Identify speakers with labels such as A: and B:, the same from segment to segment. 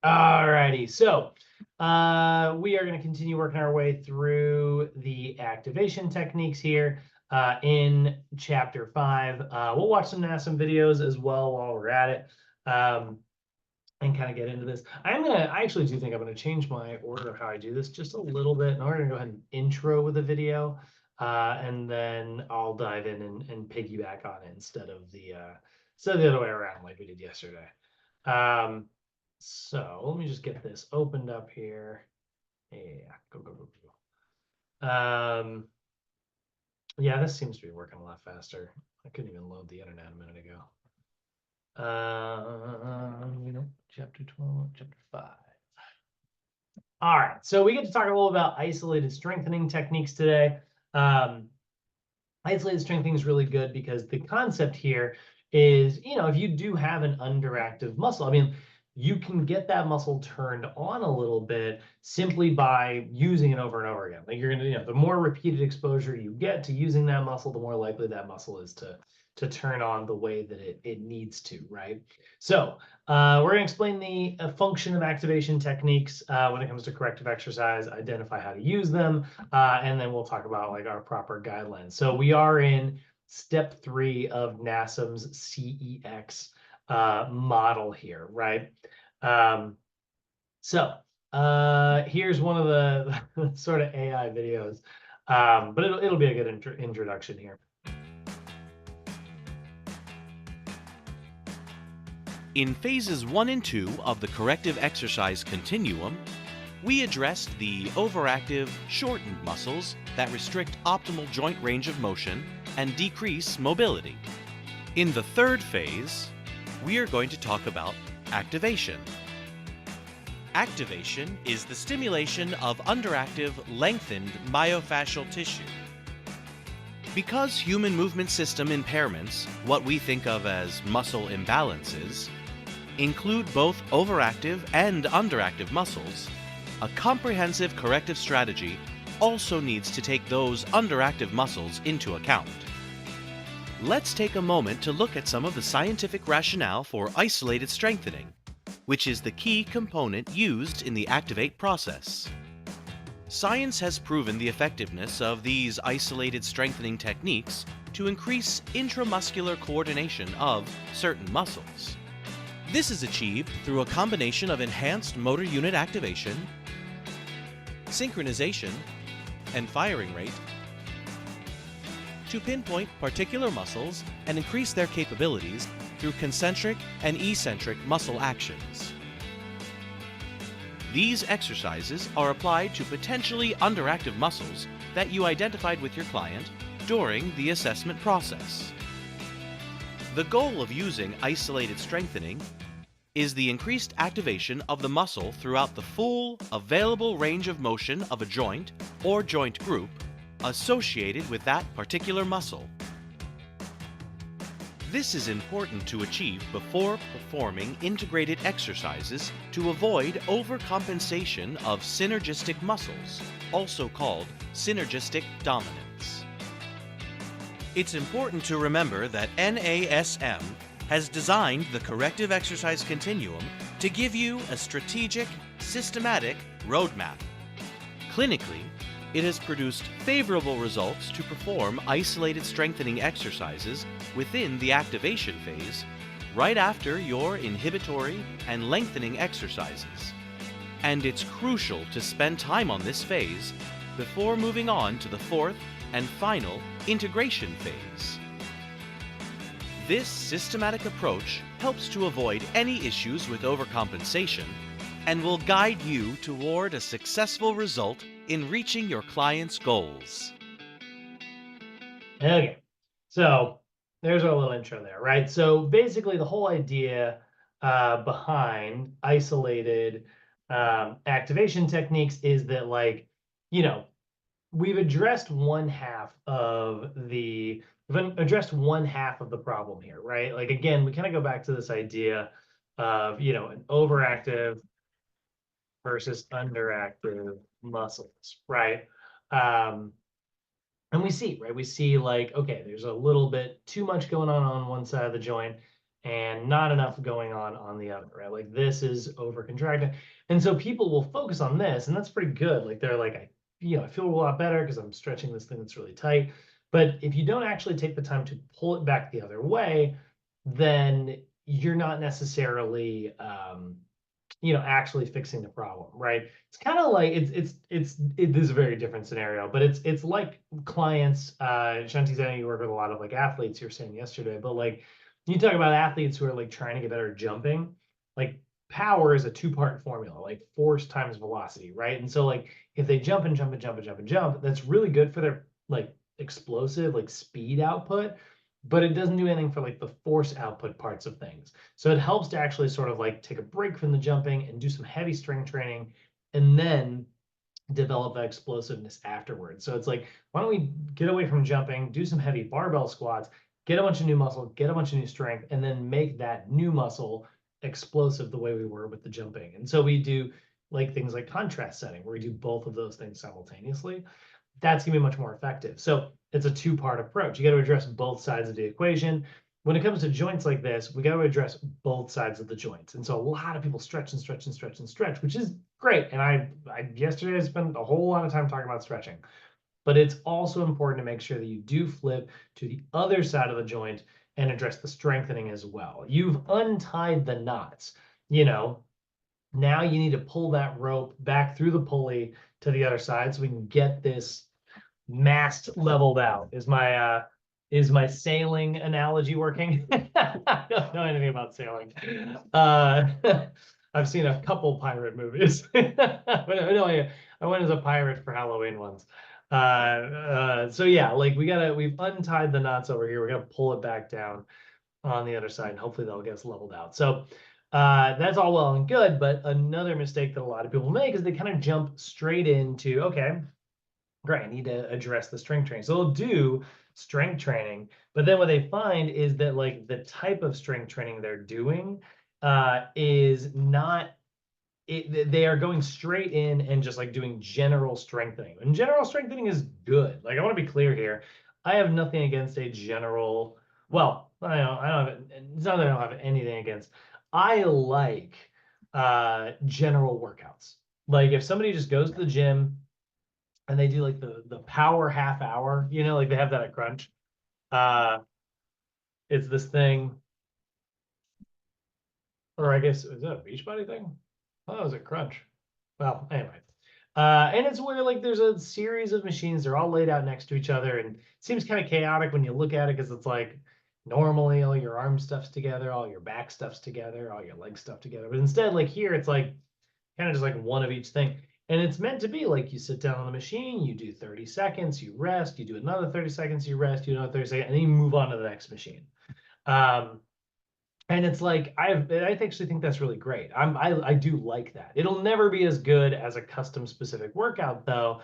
A: All righty, so we are going to continue working our way through the activation techniques here in chapter 5. We'll watch some NASM videos as well while we're at it and kind of get into this. I actually do think I'm going to change my order of how I do this just a little bit. And we're going to go ahead and intro with a video and then I'll dive in and piggyback on it instead of the other way around like we did yesterday. So let me just get this opened up here. Yeah, go. Yeah, this seems to be working a lot faster. I couldn't even load the internet a minute ago. Chapter 12, chapter 5. All right, so we get to talk a little about isolated strengthening techniques today. Isolated strengthening is really good because the concept here is, if you do have an underactive muscle, I mean, you can get that muscle turned on a little bit simply by using it over and over again. Like you're gonna, the more repeated exposure you get to using that muscle, the more likely that muscle is to turn on the way that it needs to, right? So we're going to explain the function of activation techniques when it comes to corrective exercise, identify how to use them, and then we'll talk about like our proper guidelines. So we are in step 3 of NASM's CEX model here, right? Here's one of the sort of AI videos, but it'll be a good introduction here.
B: In phases 1 and 2 of the corrective exercise continuum, we addressed the overactive, shortened muscles that restrict optimal joint range of motion and decrease mobility. In the third phase, we are going to talk about activation. Activation is the stimulation of underactive, lengthened myofascial tissue. Because human movement system impairments, what we think of as muscle imbalances, include both overactive and underactive muscles, a comprehensive corrective strategy also needs to take those underactive muscles into account. Let's take a moment to look at some of the scientific rationale for isolated strengthening, which is the key component used in the activate process. Science has proven the effectiveness of these isolated strengthening techniques to increase intramuscular coordination of certain muscles. This is achieved through a combination of enhanced motor unit activation, synchronization, and firing rate to pinpoint particular muscles and increase their capabilities through concentric and eccentric muscle actions. These exercises are applied to potentially underactive muscles that you identified with your client during the assessment process. The goal of using isolated strengthening is the increased activation of the muscle throughout the full available range of motion of a joint or joint group associated with that particular muscle. This is important to achieve before performing integrated exercises to avoid overcompensation of synergistic muscles, also called synergistic dominance. It's important to remember that NASM has designed the corrective exercise continuum to give you a strategic, systematic roadmap. Clinically, it has produced favorable results to perform isolated strengthening exercises within the activation phase, right after your inhibitory and lengthening exercises. And it's crucial to spend time on this phase before moving on to the fourth and final integration phase. This systematic approach helps to avoid any issues with overcompensation and will guide you toward a successful result in reaching your client's goals.
A: Okay, so there's our little intro there, right? So basically the whole idea behind isolated activation techniques is that, like, we've addressed one half of the problem here, right? Like, again, we kind of go back to this idea of, an overactive versus underactive muscles, right? And we see, right? We see, like, okay, there's a little bit too much going on one side of the joint, and not enough going on the other, right? Like this is over contracted. And so people will focus on this, and that's pretty good. Like they're like, I feel a lot better because I'm stretching this thing that's really tight. But if you don't actually take the time to pull it back the other way, then you're not necessarily actually fixing the problem, right? It's kind of like it is a very different scenario, but it's like clients, Shanti's, I know you work with a lot of like athletes, you were saying yesterday, but like you talk about athletes who are like trying to get better at jumping, like power is a two-part formula, like force times velocity, right? And so like if they jump and jump and jump and jump and jump, that's really good for their like explosive, like speed output, but it doesn't do anything for like the force output parts of things. So it helps to actually sort of like take a break from the jumping and do some heavy strength training and then develop that explosiveness afterwards. So it's like, why don't we get away from jumping, do some heavy barbell squats, get a bunch of new muscle, get a bunch of new strength, and then make that new muscle explosive the way we were with the jumping. And so we do like things like contrast setting, where we do both of those things simultaneously. That's gonna be much more effective. So it's a two-part approach. You got to address both sides of the equation. When it comes to joints like this, we got to address both sides of the joints. And so a lot of people stretch and stretch and stretch and stretch, which is great. And I yesterday I spent a whole lot of time talking about stretching, but it's also important to make sure that you do flip to the other side of the joint and address the strengthening as well. You've untied the knots, now you need to pull that rope back through the pulley to the other side so we can get this mast leveled out. Is my sailing analogy working? I don't know anything about sailing. I've seen a couple pirate movies. But no, I went as a pirate for Halloween once. So yeah, like we've untied the knots over here. We gotta pull it back down on the other side, and hopefully that'll get us leveled out. So that's all well and good, but another mistake that a lot of people make is they kind of jump straight into, okay, great, I need to address the strength training. So they'll do strength training, but then what they find is that like the type of strength training they're doing is not they are going straight in and just like doing general strengthening. And general strengthening is good. Like I want to be clear here. I have nothing against a general, well, I don't have, it's not that I don't have anything against. I like general workouts. Like if somebody just goes to the gym and they do like the power half hour, like they have that at Crunch. It's this thing, or I guess is that a Beachbody thing? Oh, it was at Crunch. Well, anyway. And it's where like there's a series of machines, they're all laid out next to each other, and it seems kind of chaotic when you look at it because it's like normally all your arm stuff's together, all your back stuff's together, all your leg stuff together. But instead, like here, it's like kind of just like one of each thing. And it's meant to be like you sit down on the machine, you do 30 seconds, you rest, you do another 30 seconds, you rest, you do another 30 seconds, and then you move on to the next machine. And it's like I actually think that's really great. I do like that. It'll never be as good as a custom specific workout though,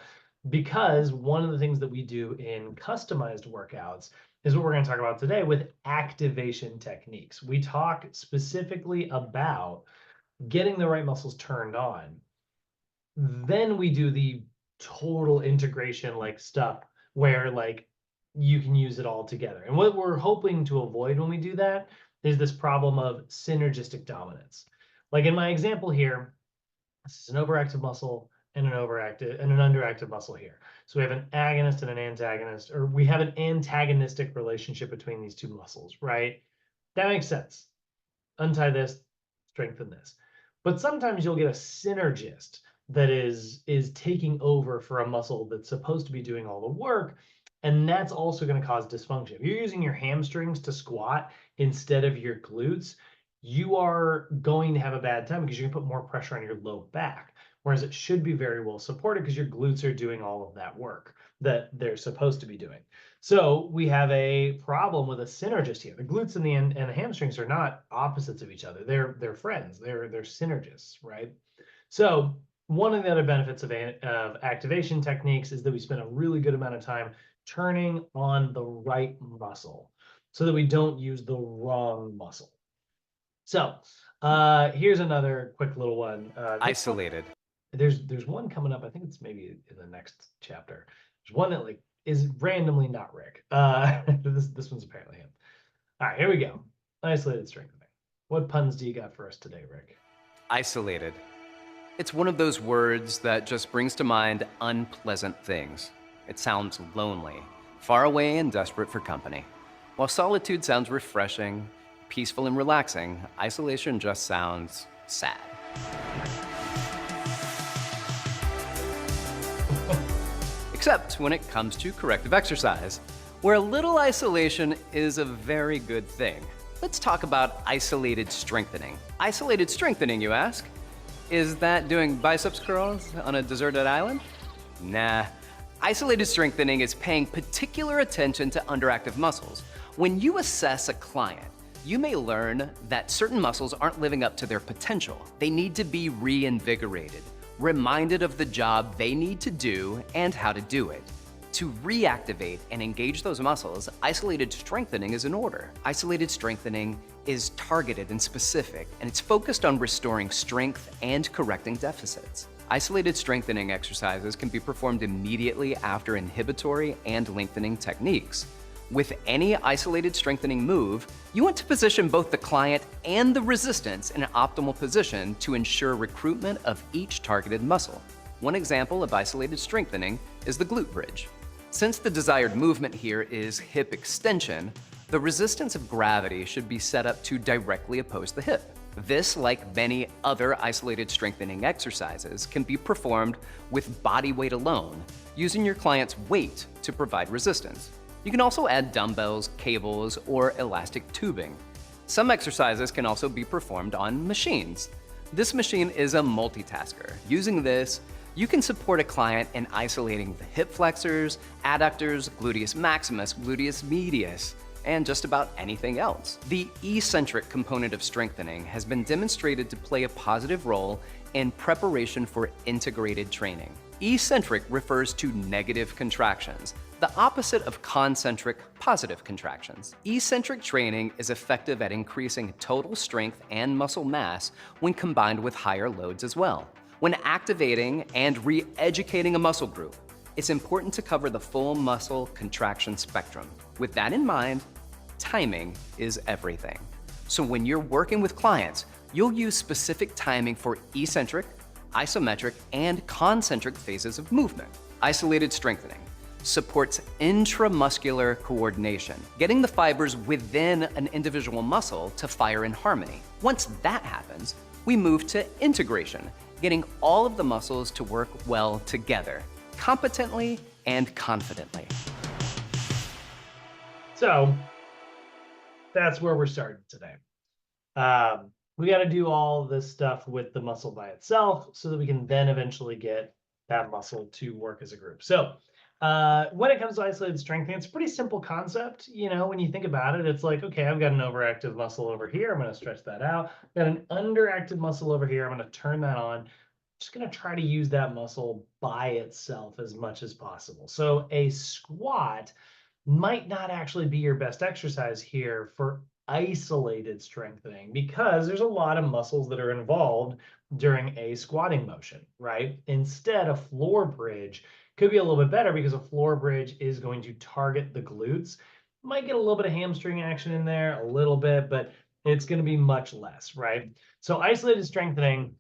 A: because one of the things that we do in customized workouts is what we're going to talk about today with activation techniques. We talk specifically about getting the right muscles turned on. Then we do the total integration like stuff where like you can use it all together. And what we're hoping to avoid when we do that is this problem of synergistic dominance. Like in my example here, this is an overactive muscle and an underactive muscle here. So we have an agonist and an antagonist, or we have an antagonistic relationship between these two muscles, right? That makes sense. Untie this, strengthen this. But sometimes you'll get a synergist that is taking over for a muscle that's supposed to be doing all the work, and that's also going to cause dysfunction. If you're using your hamstrings to squat instead of your glutes, you are going to have a bad time because you're going to put more pressure on your low back, whereas it should be very well supported because your glutes are doing all of that work that they're supposed to be doing. So we have a problem with a synergist here. The glutes and the hamstrings are not opposites of each other. They're friends. They're synergists, right? So one of the other benefits of activation techniques is that we spend a really good amount of time turning on the right muscle so that we don't use the wrong muscle. So here's another quick little one.
B: Isolated.
A: There's one coming up. I think it's maybe in the next chapter. There's one that like is randomly not Rick. This one's apparently him. All right, here we go. Isolated strengthening. What puns do you got for us today, Rick?
C: Isolated. It's one of those words that just brings to mind unpleasant things. It sounds lonely, far away and desperate for company. While solitude sounds refreshing, peaceful and relaxing, isolation just sounds sad. Except when it comes to corrective exercise, where a little isolation is a very good thing. Let's talk about isolated strengthening. Isolated strengthening, you ask? Is that doing biceps curls on a deserted island? Nah. Isolated strengthening is paying particular attention to underactive muscles. When you assess a client, you may learn that certain muscles aren't living up to their potential. They need to be reinvigorated, reminded of the job they need to do and how to do it. To reactivate and engage those muscles, isolated strengthening is in order. Isolated strengthening is targeted and specific, and it's focused on restoring strength and correcting deficits. Isolated strengthening exercises can be performed immediately after inhibitory and lengthening techniques. With any isolated strengthening move, you want to position both the client and the resistance in an optimal position to ensure recruitment of each targeted muscle. One example of isolated strengthening is the glute bridge. Since the desired movement here is hip extension, the resistance of gravity should be set up to directly oppose the hip. This, like many other isolated strengthening exercises, can be performed with body weight alone, using your client's weight to provide resistance. You can also add dumbbells, cables, or elastic tubing. Some exercises can also be performed on machines. This machine is a multitasker. Using this, you can support a client in isolating the hip flexors, adductors, gluteus maximus, gluteus medius, and just about anything else. The eccentric component of strengthening has been demonstrated to play a positive role in preparation for integrated training. Eccentric refers to negative contractions, the opposite of concentric positive contractions. Eccentric training is effective at increasing total strength and muscle mass when combined with higher loads as well. When activating and re-educating a muscle group, it's important to cover the full muscle contraction spectrum. With that in mind, timing is everything. So when you're working with clients, you'll use specific timing for eccentric, isometric, and concentric phases of movement. Isolated strengthening supports intramuscular coordination, getting the fibers within an individual muscle to fire in harmony. Once that happens, we move to integration, getting all of the muscles to work well together, competently and confidently.
A: So that's where we're starting today. We got to do all this stuff with the muscle by itself so that we can then eventually get that muscle to work as a group. So when it comes to isolated strengthening, it's a pretty simple concept. You know, when you think about it, it's like, okay, I've got an overactive muscle over here. I'm going to stretch that out. I've got an underactive muscle over here. I'm going to turn that on. Just going to try to use that muscle by itself as much as possible. So a squat might not actually be your best exercise here for isolated strengthening because there's a lot of muscles that are involved during a squatting motion, right? Instead, a floor bridge could be a little bit better because a floor bridge is going to target the glutes. Might get a little bit of hamstring action in there, a little bit, but it's going to be much less, right? So isolated strengthening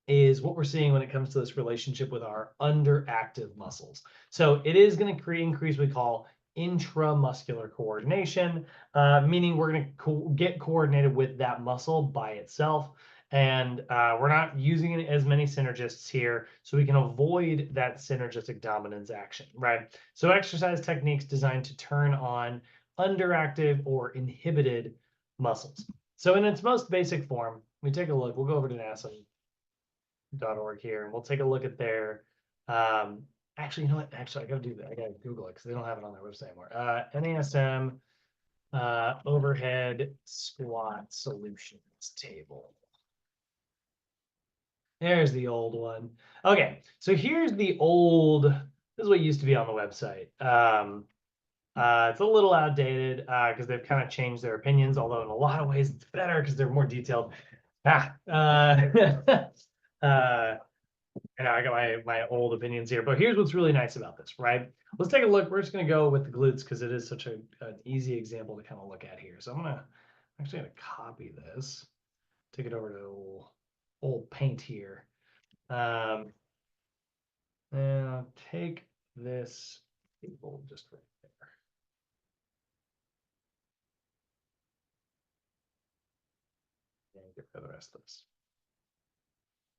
A: is what we're seeing when it comes to this relationship with our underactive muscles. So it is going to increase what we call intramuscular coordination, meaning we're going to get coordinated with that muscle by itself. And we're not using as many synergists here, so we can avoid that synergistic dominance action, right? So exercise techniques designed to turn on underactive or inhibited muscles. So in its most basic form, we take a look, we'll go over to NASA.org here, and we'll take a look at their, actually, you know what? Actually, I gotta do that. I gotta Google it because they don't have it on their website anymore. NASM overhead squat solutions table. There's the old one. Okay, so here's the old, this is what used to be on the website. It's a little outdated because they've kind of changed their opinions, although in a lot of ways it's better because they're more detailed. And I got my old opinions here, but here's what's really nice about this, right? Let's take a look. We're just going to go with the glutes because it is such an easy example to kind of look at here. So I'm going to actually going to copy this, take it over to old Paint here. And I'll take this table just right there. And get rid of the rest of this.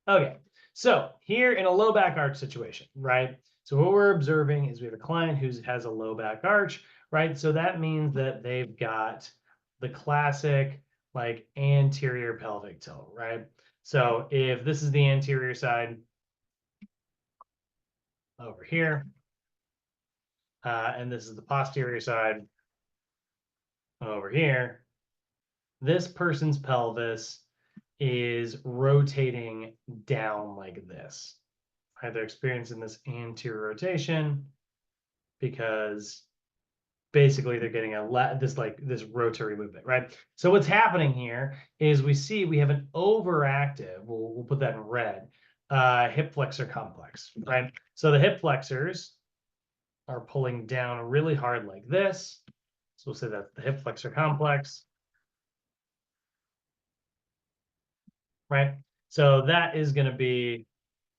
A: Okay, so here in a low back arch situation, right? So what we're observing is we have a client who has a low back arch, right? So that means that they've got the classic like anterior pelvic tilt, right? So if this is the anterior side over here, and this is the posterior side over here, this person's pelvis is rotating down like this. Right? They're experiencing this anterior rotation because basically they're getting this rotary movement, right? So what's happening here is we have an overactive, we'll put that in red, hip flexor complex, right? So the hip flexors are pulling down really hard like this. So we'll say that's the hip flexor complex, right? So that is going to be,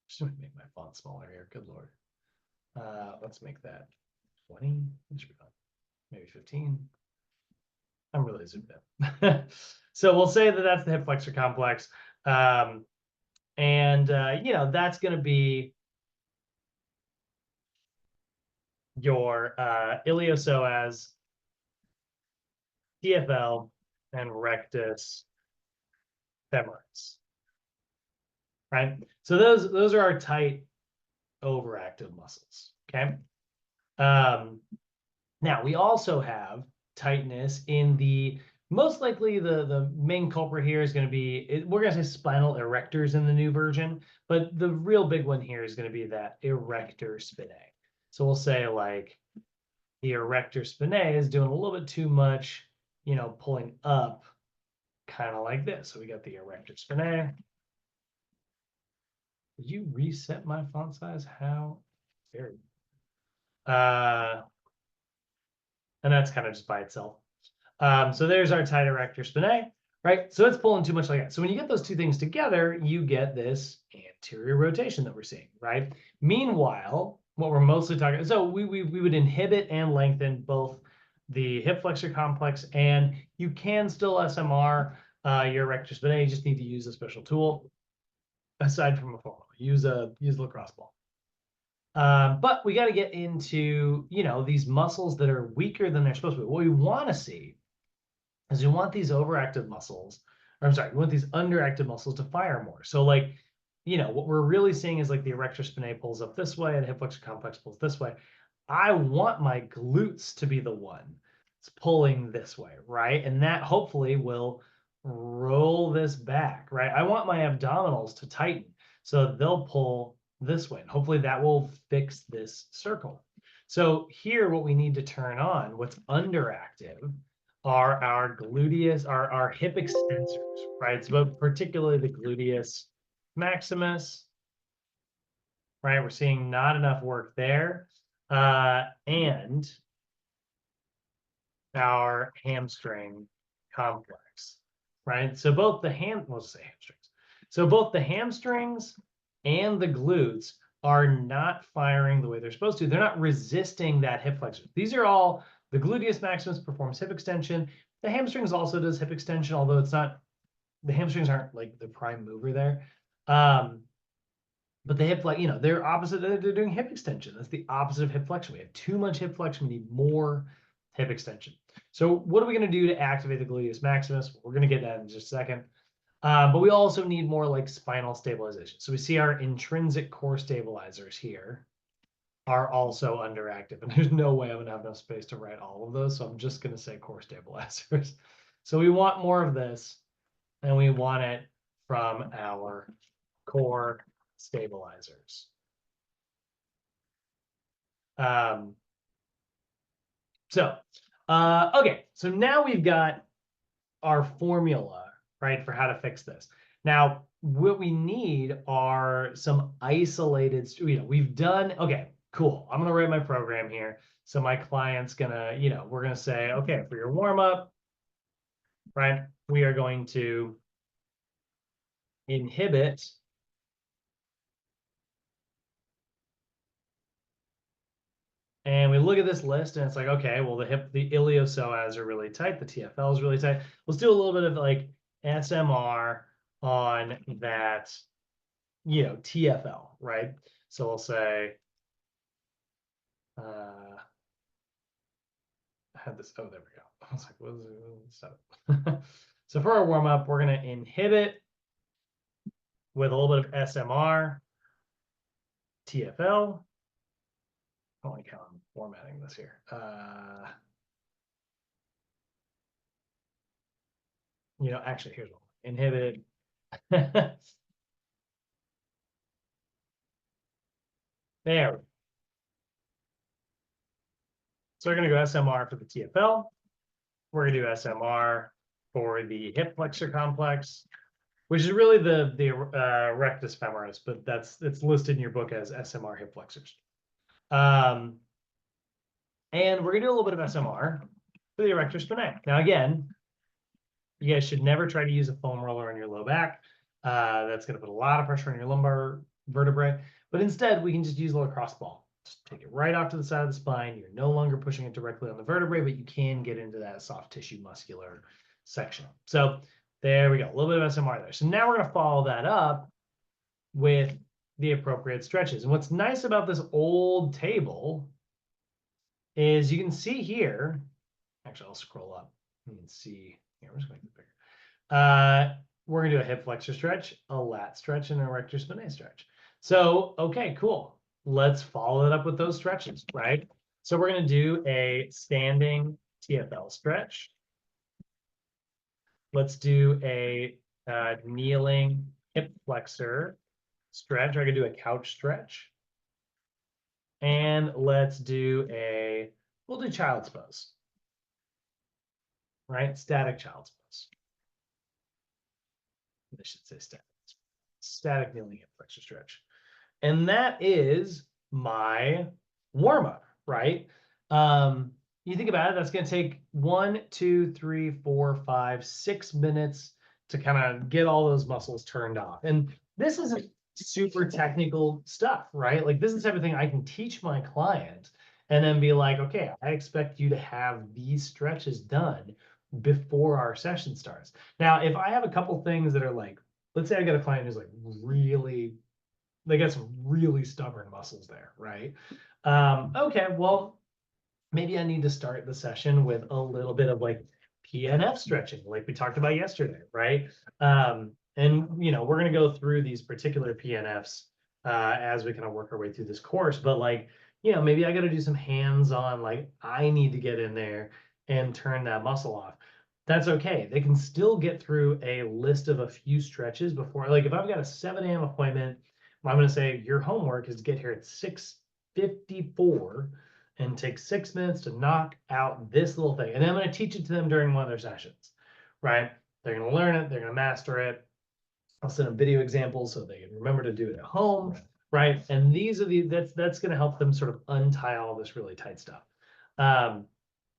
A: just going to make my font smaller here. Good Lord. Let's make that 20. It should be fine. Maybe 15. I'm really zoomed in. So we'll say that that's the hip flexor complex. You know, that's going to be your iliopsoas, TFL, and rectus femoris. Right? So those are our tight overactive muscles. Okay. Now we also have tightness in the most likely the main culprit here is going to be, we're going to say spinal erectors in the new version, but the real big one here is going to be that erector spinae. So we'll say like the erector spinae is doing a little bit too much, you know, pulling up kind of like this. So we got the erector spinae. Did you reset my font size? How? Very. And that's kind of just by itself. So there's our tight erector spinae, right? So it's pulling too much like that. So when you get those two things together, you get this anterior rotation that we're seeing, right? Meanwhile, what we're mostly talking, so we would inhibit and lengthen both the hip flexor complex, and you can still SMR your erector spinae. You just need to use a special tool aside from a formula. Use a lacrosse ball. But we got to get into, you know, these muscles that are weaker than they're supposed to be. What we want to see is we want these overactive muscles, or I'm sorry, we want these underactive muscles to fire more. So like, you know, what we're really seeing is like the erector spinae pulls up this way and the hip flexor complex pulls this way. I want my glutes to be the one that's pulling this way, right? And that hopefully will roll this back, right? I want my abdominals to tighten so they'll pull this way. And hopefully that will fix this circle. So here, what we need to turn on, what's underactive, are our gluteus, our hip extensors, right? So particularly the gluteus maximus, right? We're seeing not enough work there. And our hamstring complex, right? So both the let's say hamstrings. So both the hamstrings and the glutes are not firing the way they're supposed to. They're not resisting that hip flexor. These are all, the gluteus maximus performs hip extension. The hamstrings also does hip extension, although it's not, the hamstrings aren't like the prime mover there. But the hip, like, you know, they're opposite, they're doing hip extension. That's the opposite of hip flexion. We have too much hip flexion, we need more hip extension. So what are we going to do to activate the gluteus maximus? We're going to get that in just a second. But we also need more like spinal stabilization. So we see our intrinsic core stabilizers here are also underactive. And there's no way I'm going to have enough space to write all of those. So I'm just going to say core stabilizers. So we want more of this, and we want it from our core stabilizers. Okay, so now we've got our formula, right, for how to fix this. Now, what we need are some isolated, you know, we've done, okay, cool. I'm going to write my program here. So my client's going to, you know, we're going to say, okay, for your warm up, right? We are going to inhibit and we look at this list and it's like, okay, well, the iliopsoas are really tight, the TFL is really tight. Let's do a little bit of like SMR on that, TFL, right? So we'll say, I had this, oh, there we go. I was like, what is it? So for our warm up, we're going to inhibit with a little bit of SMR, TFL. I don't like how I'm formatting this here. Actually, here's one. Inhibit. There. So we're going to go SMR for the TFL. We're going to do SMR for the hip flexor complex, which is really the rectus femoris, but it's listed in your book as SMR hip flexors. And we're going to do a little bit of SMR for the erector spinae. Now, again, you guys should never try to use a foam roller on your low back. That's going to put a lot of pressure on your lumbar vertebrae. But instead, we can just use a lacrosse ball. Just take it right off to the side of the spine. You're no longer pushing it directly on the vertebrae, but you can get into that soft tissue muscular section. So there we go. A little bit of SMR there. So now we're going to follow that up with the appropriate stretches. And what's nice about this old table is you can see here, actually, I'll scroll up. You can see here, we're just going to make it bigger. We're going to do a hip flexor stretch, a lat stretch, and an erector spinae stretch. So, okay, cool. Let's follow it up with those stretches, right? So we're going to do a standing TFL stretch. Let's do a kneeling hip flexor stretch. We're going to do a couch stretch. And let's do we'll do child's pose, right? Static child's pose. I should say static kneeling hip flexor stretch. And that is my warm-up, right? You think about it, that's going to take 1, 2, 3, 4, 5, 6 minutes to kind of get all those muscles turned off. And this isn't super technical stuff, right? Like this is everything I can teach my client and then be like, okay, I expect you to have these stretches done before our session starts. Now, if I have a couple things that are like, let's say I got a client who's like they got some really stubborn muscles there, right? Okay, well, maybe I need to start the session with a little bit of like PNF stretching, like we talked about yesterday, right? And we're going to go through these particular PNFs as we kind of work our way through this course. But like, maybe I got to do some hands-on, like I need to get in there and turn that muscle off. That's okay. They can still get through a list of a few stretches before, like if I've got a 7 a.m. appointment, I'm going to say your homework is to get here at 6:54 and take 6 minutes to knock out this little thing. And then I'm going to teach it to them during one of their sessions, right? They're going to learn it. They're going to master it. I'll send them video examples so they can remember to do it at home, right? And these are that's going to help them sort of untie all this really tight stuff.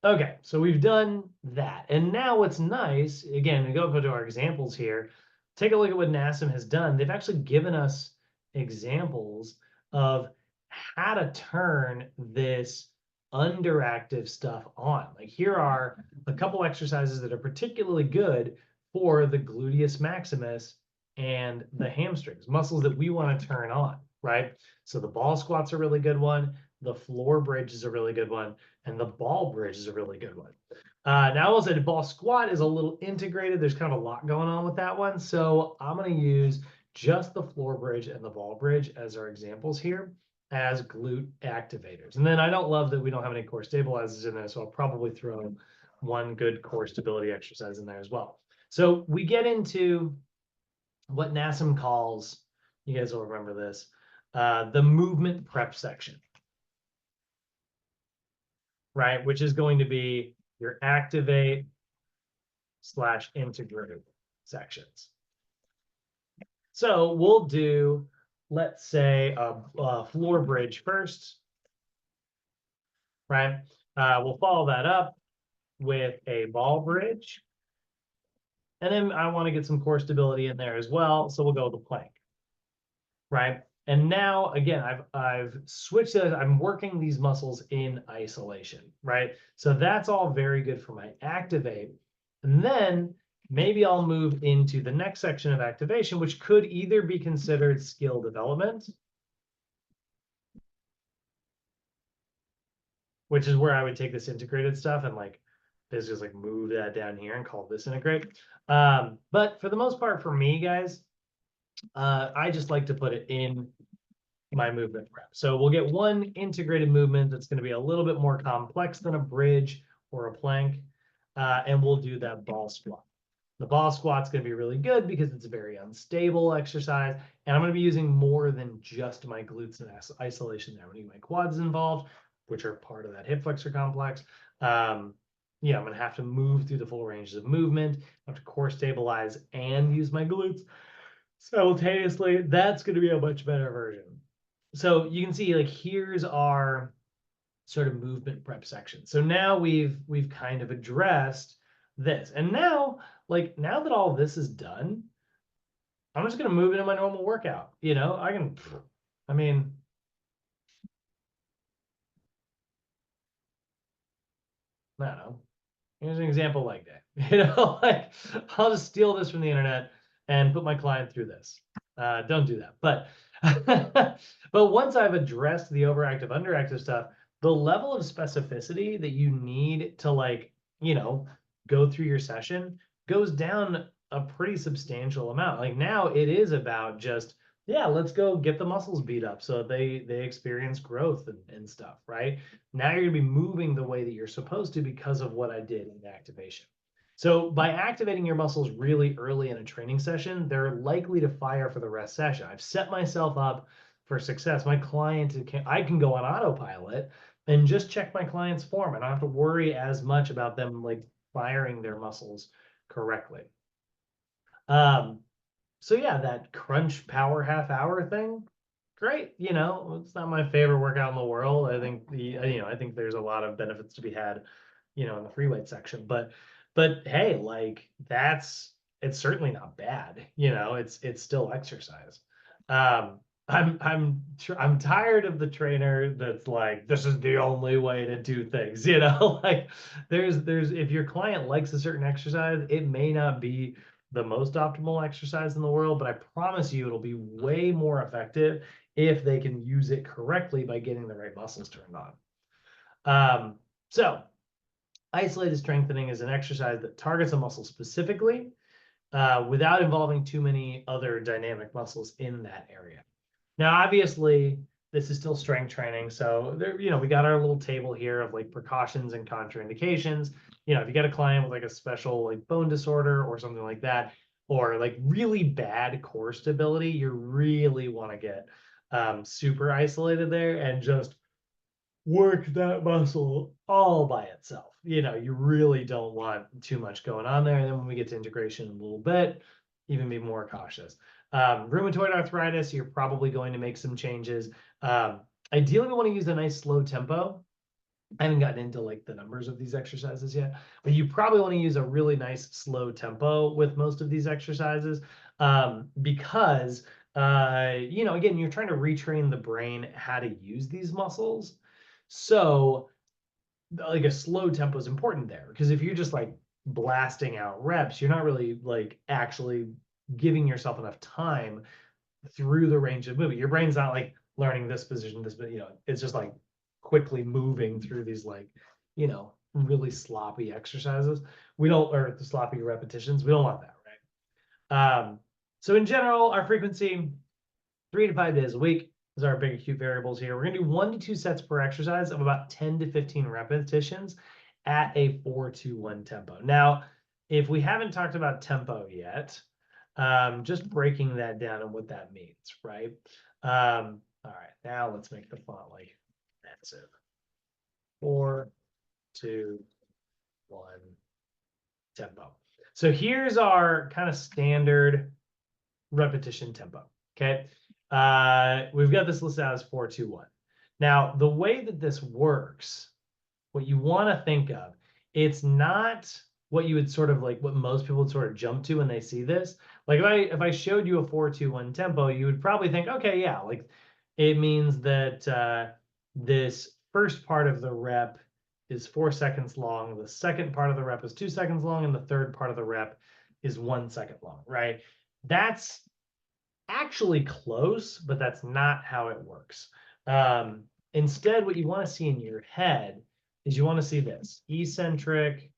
A: Okay, so we've done that. And now what's nice, again, we go to our examples here, take a look at what NASM has done. They've actually given us examples of how to turn this underactive stuff on. Like here are a couple exercises that are particularly good for the gluteus maximus and the hamstrings, muscles that we want to turn on, right? So the ball squat's a really good one. The floor bridge is a really good one. And the ball bridge is a really good one. Now, I will say the ball squat is a little integrated. There's kind of a lot going on with that one. So I'm going to use just the floor bridge and the ball bridge as our examples here as glute activators. And then I don't love that we don't have any core stabilizers in there. So I'll probably throw one good core stability exercise in there as well. So we get into what NASM calls, you guys will remember this, the movement prep section. Right, which is going to be your activate / integrate sections. So we'll do, let's say, a floor bridge first, right? We'll follow that up with a ball bridge. And then I want to get some core stability in there as well. So we'll go with the plank, right? And now, again, I've switched it. I'm working these muscles in isolation, right? So that's all very good for my activate. And then maybe I'll move into the next section of activation, which could either be considered skill development, which is where I would take this integrated stuff and like basically just like move that down here and call this integrate. But for the most part, for me, guys, I just like to put it in my movement prep. So we'll get one integrated movement that's going to be a little bit more complex than a bridge or a plank, and we'll do that ball squat. The ball squat's going to be really good because it's a very unstable exercise, and I'm going to be using more than just my glutes in isolation there. I'm going to get my quads involved, which are part of that hip flexor complex. Yeah, I'm going to have to move through the full ranges of movement. I have to core stabilize and use my glutes simultaneously. That's going to be a much better version. So you can see like here's our sort of movement prep section. So now we've kind of addressed this. And now, like now that all this is done, I'm just gonna move into my normal workout. You know, I mean, I don't know. Here's an example like that. You know, like I'll just steal this from the internet and put my client through this. Don't do that. But but once I've addressed the overactive, underactive stuff, the level of specificity that you need to like, you know, go through your session goes down a pretty substantial amount. Like now it is about just, yeah, let's go get the muscles beat up so they experience growth and stuff, right? Now you're gonna be moving the way that you're supposed to because of what I did in activation. So by activating your muscles really early in a training session, they're likely to fire for the rest session. I've set myself up for success. My client, I can go on autopilot and just check my client's form. I don't have to worry as much about them like firing their muscles correctly. So yeah, that crunch power half hour thing, great. You know, it's not my favorite workout in the world. I think I think there's a lot of benefits to be had, you know, in the free weight section. But hey, like it's certainly not bad. You know, it's still exercise. Um, I'm tired of the trainer that's like, this is the only way to do things. You know, like there's if your client likes a certain exercise, it may not be the most optimal exercise in the world, but I promise you it'll be way more effective if they can use it correctly by getting the right muscles turned on. So isolated strengthening is an exercise that targets a muscle specifically without involving too many other dynamic muscles in that area. Now, obviously, this is still strength training. So there, you know, we got our little table here of like precautions and contraindications. You know, if you got a client with like a special like bone disorder or something like that, or like really bad core stability, you really want to get super isolated there and just work that muscle all by itself. You know, you really don't want too much going on there. And then when we get to integration in a little bit, even be more cautious. Rheumatoid arthritis, you're probably going to make some changes. Ideally, we want to use a nice slow tempo. I haven't gotten into like the numbers of these exercises yet, but you probably want to use a really nice slow tempo with most of these exercises because, you know, again, you're trying to retrain the brain how to use these muscles. So like a slow tempo is important there because if you're just like blasting out reps, you're not really like actually giving yourself enough time through the range of movement. Your brain's not like learning this position, you know, it's just like quickly moving through these like, you know, really sloppy exercises. Or the sloppy repetitions. We don't want that, right? So in general, our frequency, 3 to 5 days a week is our big acute variables here. We're gonna do 1 to 2 sets per exercise of about 10 to 15 repetitions at a 4-2-1 tempo. Now, if we haven't talked about tempo yet, just breaking that down and what that means, right? All right, now let's make the font like massive. 4, 2, 1 tempo. So here's our kind of standard repetition tempo. Okay. We've got this listed out as 4-2-1. Now, the way that this works, what you want to think of, it's not what you would sort of like, what most people would sort of jump to when they see this. Like if I showed you a 4-2-1 tempo, you would probably think, okay, yeah, like it means that this first part of the rep is 4 seconds long, the second part of the rep is 2 seconds long, and the third part of the rep is 1 second long, right? That's actually close, but that's not how it works. Instead, what you want to see in your head is you want to see this eccentric.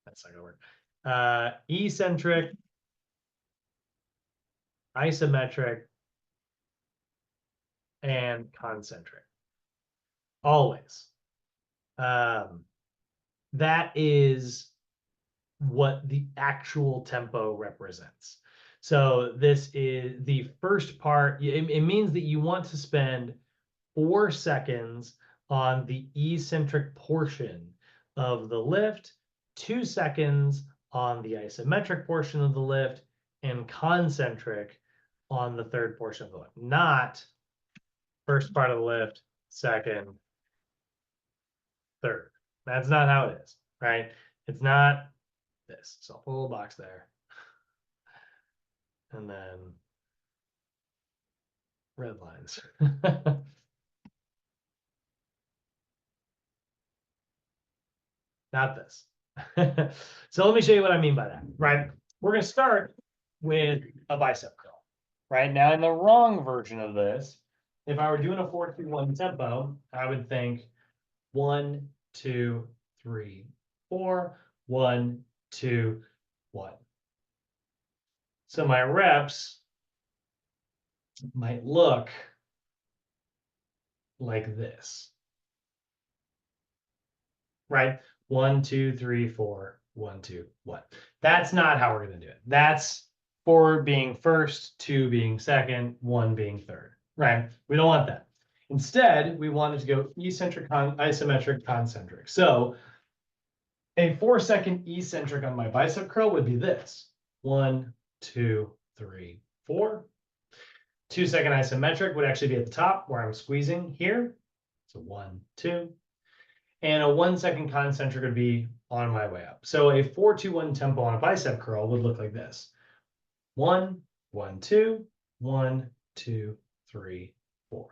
A: That's not gonna work. Eccentric, isometric, and concentric. Always. That is what the actual tempo represents. So this is the first part. It means that you want to spend 4 seconds on the eccentric portion of the lift, 2 seconds on the isometric portion of the lift, and concentric on the third portion of the lift. Not first part of the lift, second, third. That's not how it is, right? It's not this. So I'll put a little box there. And then red lines. Not this. So let me show you what I mean by that, right? We're going to start with a bicep curl, right? Now, in the wrong version of this, if I were doing a 4-2-1 tempo, I would think 1, 2, 3, 4, 1, 2, 1. So my reps might look like this, right? 1, 2, 3, 4, 1, 2, 1. That's not how we're going to do it. That's 4 being first, 2 being second, 1 being third, right? We don't want that. Instead, we wanted to go eccentric, isometric, concentric. So a 4-second eccentric on my bicep curl would be this. 1, 2, 3, 4. 2-second isometric would actually be at the top where I'm squeezing here. So 1, 2. And a 1-second concentric would be on my way up. So a 4-2-1 tempo on a bicep curl would look like this. 1, 1, 2, 1, 2, 3, 4.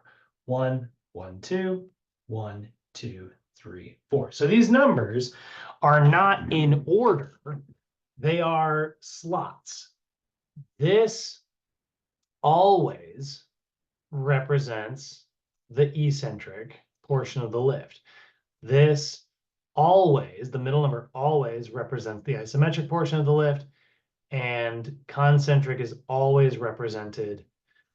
A: 1, 1, 2, 1, 2, 3, 4. So these numbers are not in order. They are slots. This always represents the eccentric portion of the lift. This always, the middle number always represents the isometric portion of the lift, and concentric is always represented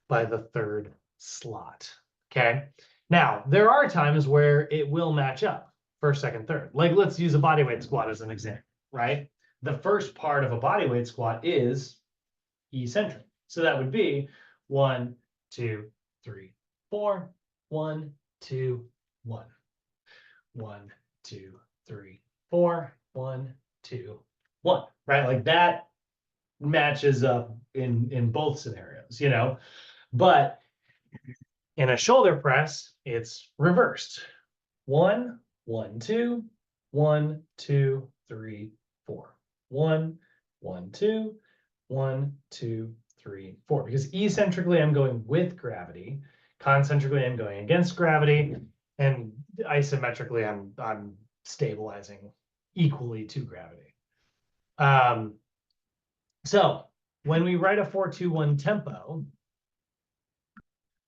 A: by the third slot. Okay. Now, there are times where it will match up first, second, third. Like let's use a bodyweight squat as an example, right? The first part of a bodyweight squat is eccentric. So that would be 1, 2, 3, 4, 1, 2, 1. 1, 2, 3, 4, 1, 2, 1. Right? Like that matches up in both scenarios, you know. But in a shoulder press, it's reversed. 1, 1, 2, 1, 2, 3, 4. 1, 1, 2, 1, 2, 3, 4. Because eccentrically, I'm going with gravity. Concentrically, I'm going against gravity. And isometrically, I'm stabilizing equally to gravity. So when we write a 4-2-1 tempo,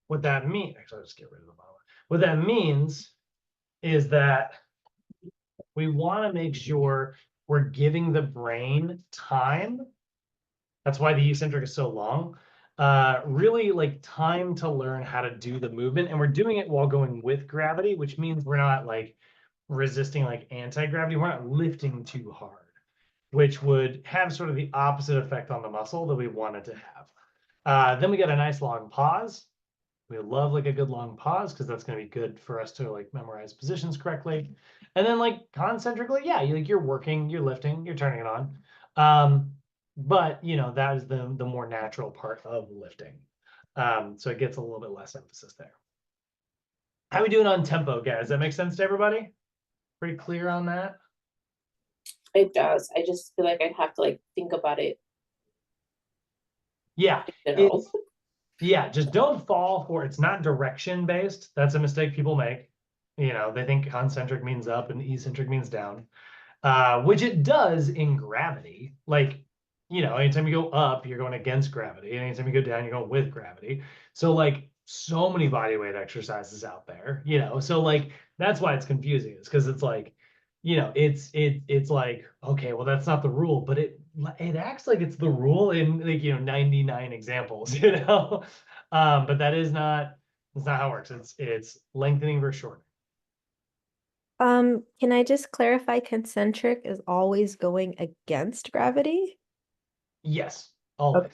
A: what that means, actually, I'll just get rid of the bottom. What that means is that we want to make sure we're giving the brain time. That's why the eccentric is so long. Really like time to learn how to do the movement. And we're doing it while going with gravity, which means we're not like resisting like anti-gravity. We're not lifting too hard, which would have sort of the opposite effect on the muscle that we wanted to have. Then we get a nice long pause. We love like a good long pause because that's going to be good for us to like memorize positions correctly. And then like concentrically, yeah, you're working, you're lifting, you're turning it on. But you know, that is the more natural part of lifting. So it gets a little bit less emphasis there. How are we doing on tempo, guys? Does that make sense to everybody? Pretty clear on that?
D: It does. I just feel like I'd have to like think about it
A: Yeah,
D: in general.
A: yeah, just don't fall for it's not direction based. That's a mistake people make. You know, they think concentric means up and eccentric means down, which it does in gravity. Like, you know, anytime you go up, you're going against gravity. Anytime you go down, you're going with gravity. So like so many body weight exercises out there, you know. So like that's why it's confusing, is because it's like, you know, it's like, okay, well, that's not the rule, but it acts like it's the rule in like, you know, 99 examples, you know. But that's not how it works. It's lengthening versus shortening.
E: Can I just clarify concentric is always going against gravity?
A: Yes, always.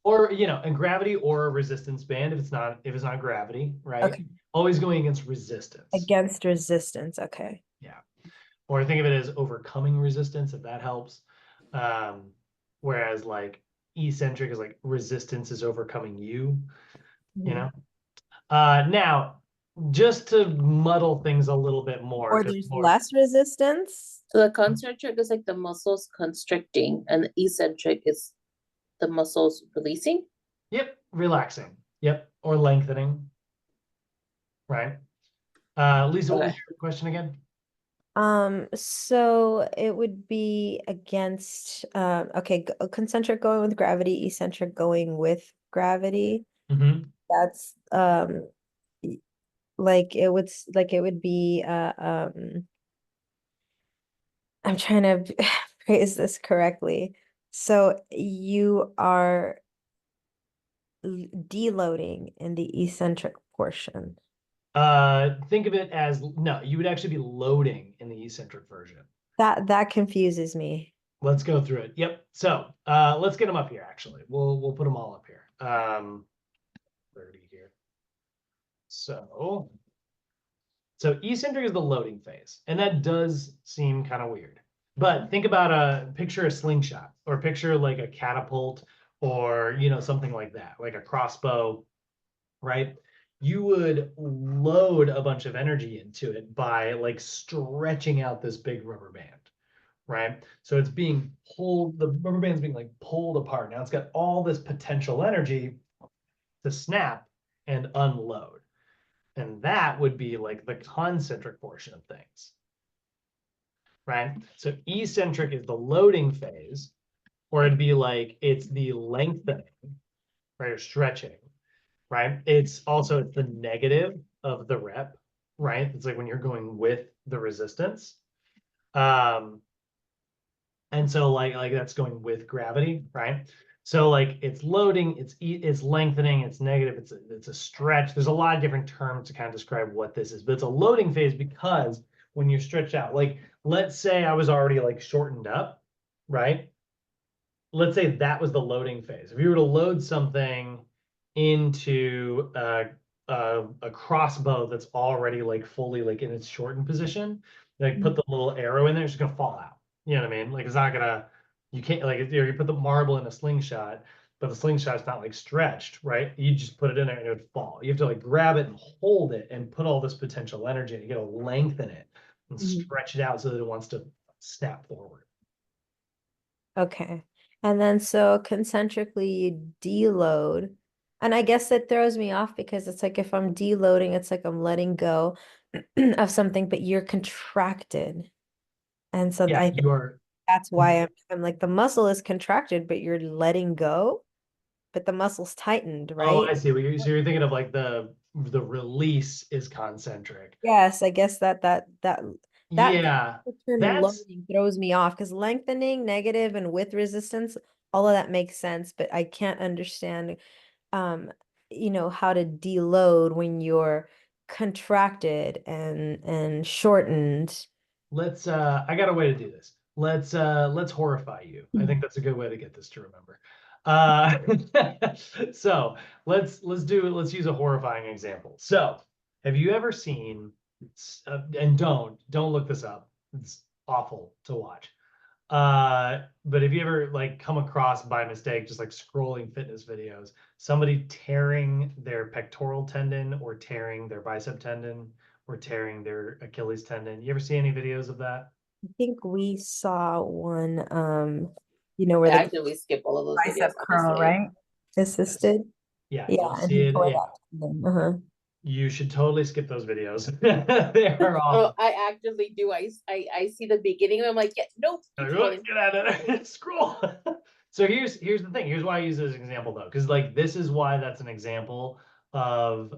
A: Or, you know, and gravity or a resistance band if it's not gravity, right?
E: Okay.
A: Always going against resistance.
E: Against resistance, okay.
A: Yeah. Or think of it as overcoming resistance, if that helps. Whereas like eccentric is like resistance is overcoming you, you know. Now, just to muddle things a little bit more,
E: Or there's less resistance?
D: So the concentric is like the muscles constricting, and the eccentric is the muscles releasing.
A: Yep, relaxing. Yep, or lengthening. Right. Lisa, what was your question again?
E: So it would be against okay, concentric going with gravity, eccentric going with gravity.
A: Mm-hmm.
E: That's like it would be I'm trying to phrase this correctly. So you are deloading in the eccentric portion.
A: Think of it as no, you would actually be loading in the eccentric version.
E: That confuses me.
A: Let's go through it. Yep. So let's get them up here. Actually, we'll put them all up here. 30 here. So eccentric is the loading phase, and that does seem kind of weird. But think about picture a slingshot, or picture like a catapult, or you know, something like that, like a crossbow, right? You would load a bunch of energy into it by like stretching out this big rubber band, right? So it's being pulled, the rubber band's being like pulled apart. Now it's got all this potential energy to snap and unload. And that would be like the concentric portion of things, right? So eccentric is the loading phase, or it'd be like it's the lengthening, right? Or stretching, right? It's the negative of the rep, right? It's like when you're going with the resistance. And so like that's going with gravity, right? So like it's loading, it's lengthening, it's negative, it's a stretch. There's a lot of different terms to kind of describe what this is, but it's a loading phase because when you're stretched out, like let's say I was already like shortened up, right? Let's say that was the loading phase. If you were to load something into a crossbow that's already like fully like in its shortened position, like put the little arrow in there, it's just gonna fall out. You know what I mean? Like it's not gonna, you can't like you put the marble in a slingshot, but the slingshot's not like stretched, right? You just put it in there and it would fall. You have to like grab it and hold it and put all this potential energy in. You gotta lengthen it and stretch it out so that it wants to snap forward.
E: Okay. And then so concentrically you deload. And I guess it throws me off because it's like if I'm deloading, it's like I'm letting go of something, but you're contracted. And so
A: Yeah,
E: I think
A: you are.
E: that's why I'm like the muscle is contracted, but you're letting go, but the muscle's tightened,
A: Oh,
E: right?
A: I see. So you're thinking of like the release is concentric.
E: Yes, I guess that
A: Yeah,
E: term
A: that's
E: loading throws me off because lengthening, negative, and with resistance, all of that makes sense, but I can't understand how to deload when you're contracted and shortened.
A: I got a way to do this. Let's horrify you. I think that's a good way to get this to remember. Uh so let's use a horrifying example. So have you ever seen and don't look this up. It's awful to watch. But have you ever like come across by mistake, just like scrolling fitness videos, somebody tearing their pectoral tendon or tearing their bicep tendon or tearing their Achilles tendon? You ever see any videos of that?
E: I think we saw one,
D: I
E: where the
D: actively skip all of those
E: bicep
D: videos,
E: curl,
D: honestly.
E: right? Assisted.
A: Yeah,
E: Yeah,
A: you'll
E: and
A: see
E: he
A: it.
E: tore
A: Yeah,
E: that tendon. Uh-huh.
A: you should totally skip those videos. They are
D: Oh,
A: awful.
D: I actively do. I see the beginning and I'm like, yeah, nope, keep
A: Like,
D: scrolling.
A: get out of there. Scroll. So here's the thing. Here's why I use it as an example though, because like this is why that's an example of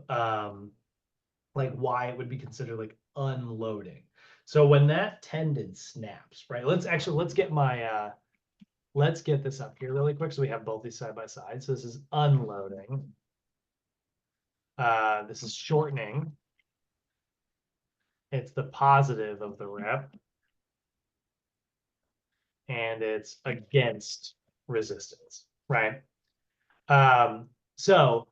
A: like why it would be considered like unloading. So when that tendon snaps, right? Let's get my let's get this up here really quick so we have both these side by side. So this is unloading. This is shortening. It's the positive of the rep. And it's against resistance, right? So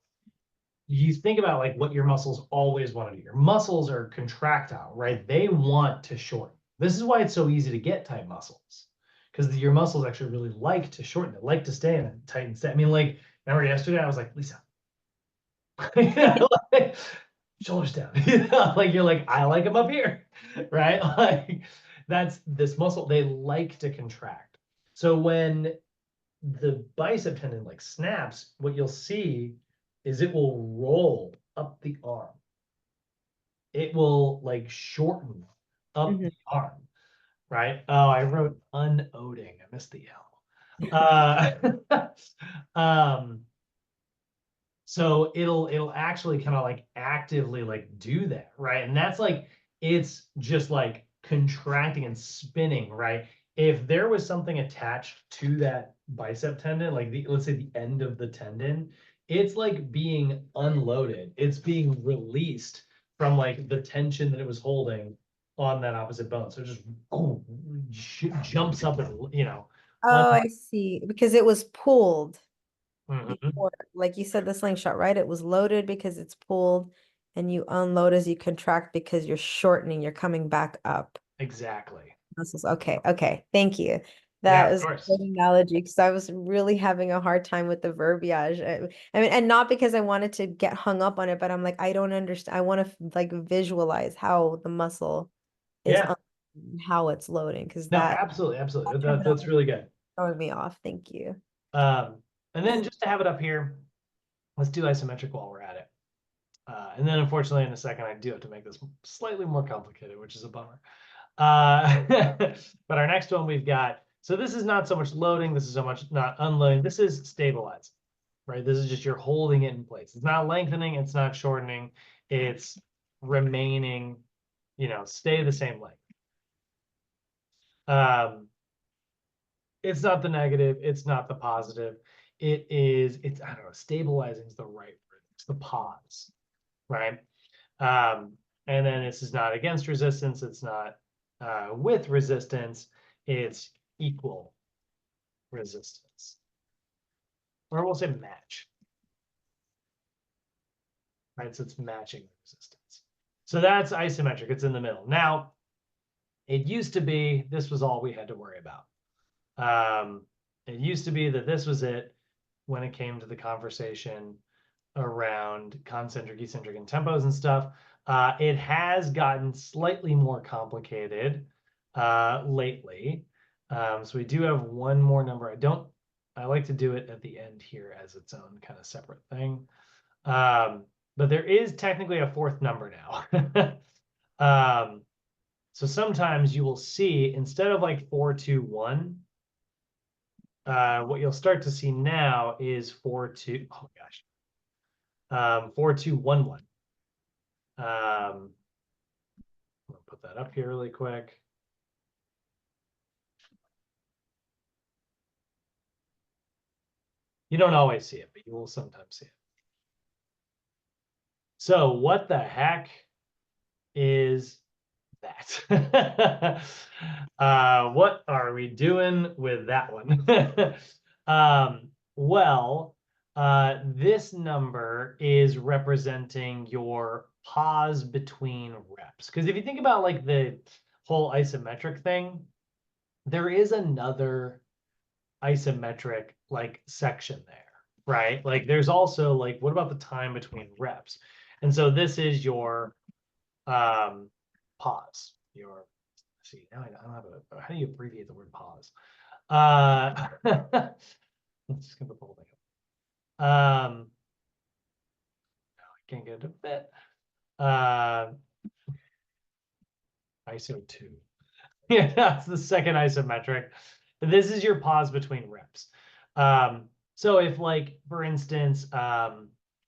A: you think about like what your muscles always want to do. Your muscles are contractile, right? They want to shorten. This is why it's so easy to get tight muscles, because your muscles actually really like to shorten. They like to stay in a tight state. I mean, like, remember yesterday I was like, Lisa, like, shoulders down. Like you're like, I like them up here, right? Like that's this muscle, they like to contract. So when the bicep tendon like snaps, what you'll see is it will roll up the arm. It will like shorten up the arm, right? Oh, I wrote unoding. I missed the L. So it'll actually kind of like actively like do that, right? And that's like it's just like contracting and spinning, right? If there was something attached to that bicep tendon, like let's say the end of the tendon, it's like being unloaded. It's being released from like the tension that it was holding on that opposite bone. So it just jumps up and
E: Oh, I see. Because it was pulled
A: Mhm.
E: before, like you said, the slingshot, right? It was loaded because it's pulled, and you unload as you contract because you're shortening, you're coming back up.
A: Exactly.
E: Muscles. Okay, okay. Thank you.
A: Yeah,
E: That
A: of
E: was a
A: course.
E: good analogy because I was really having a hard time with the verbiage. I mean, and not because I wanted to get hung up on it, but I'm like, I don't understand. I want to like visualize how the muscle is
A: Yeah.
E: how it's loading because
A: No,
E: that
A: absolutely, absolutely. That's
E: terminology
A: really good.
E: throwing me off. Thank you.
A: And then just to have it up here, let's do isometric while we're at it. And then unfortunately in a second, I do have to make this slightly more complicated, which is a bummer. But our next one we've got, so this is not so much loading, this is so much not unloading, this is stabilizing, right? This is just you're holding it in place. It's not lengthening, it's not shortening, it's remaining, stay the same length. It's not the negative, it's not the positive. I don't know, stabilizing is the right word. It's the pause, right? And then this is not against resistance, it's not with resistance, it's equal resistance. Or we'll say match, right? So it's matching the resistance. So that's isometric, it's in the middle. Now, it used to be, this was all we had to worry about. It used to be that this was it when it came to the conversation around concentric, eccentric, and tempos and stuff. It has gotten slightly more complicated lately. So we do have one more number. I like to do it at the end here as its own kind of separate thing. But there is technically a fourth number now. So sometimes you will see instead of like 421, what you'll start to see now is 4211. I'm gonna put that up here really quick. You don't always see it, but you will sometimes see it. So what the heck is that? What are we doing with that one? Well, this number is representing your pause between reps. Because if you think about like the whole isometric thing, there is another isometric like section there, right? Like there's also like, what about the time between reps? And so this is your pause, your see, now I don't have a, how do you abbreviate the word pause? Let's just get the whole thing up. No, I can't get it to fit. ISO 2. Yeah, that's the second isometric. This is your pause between reps. So if like, for instance, I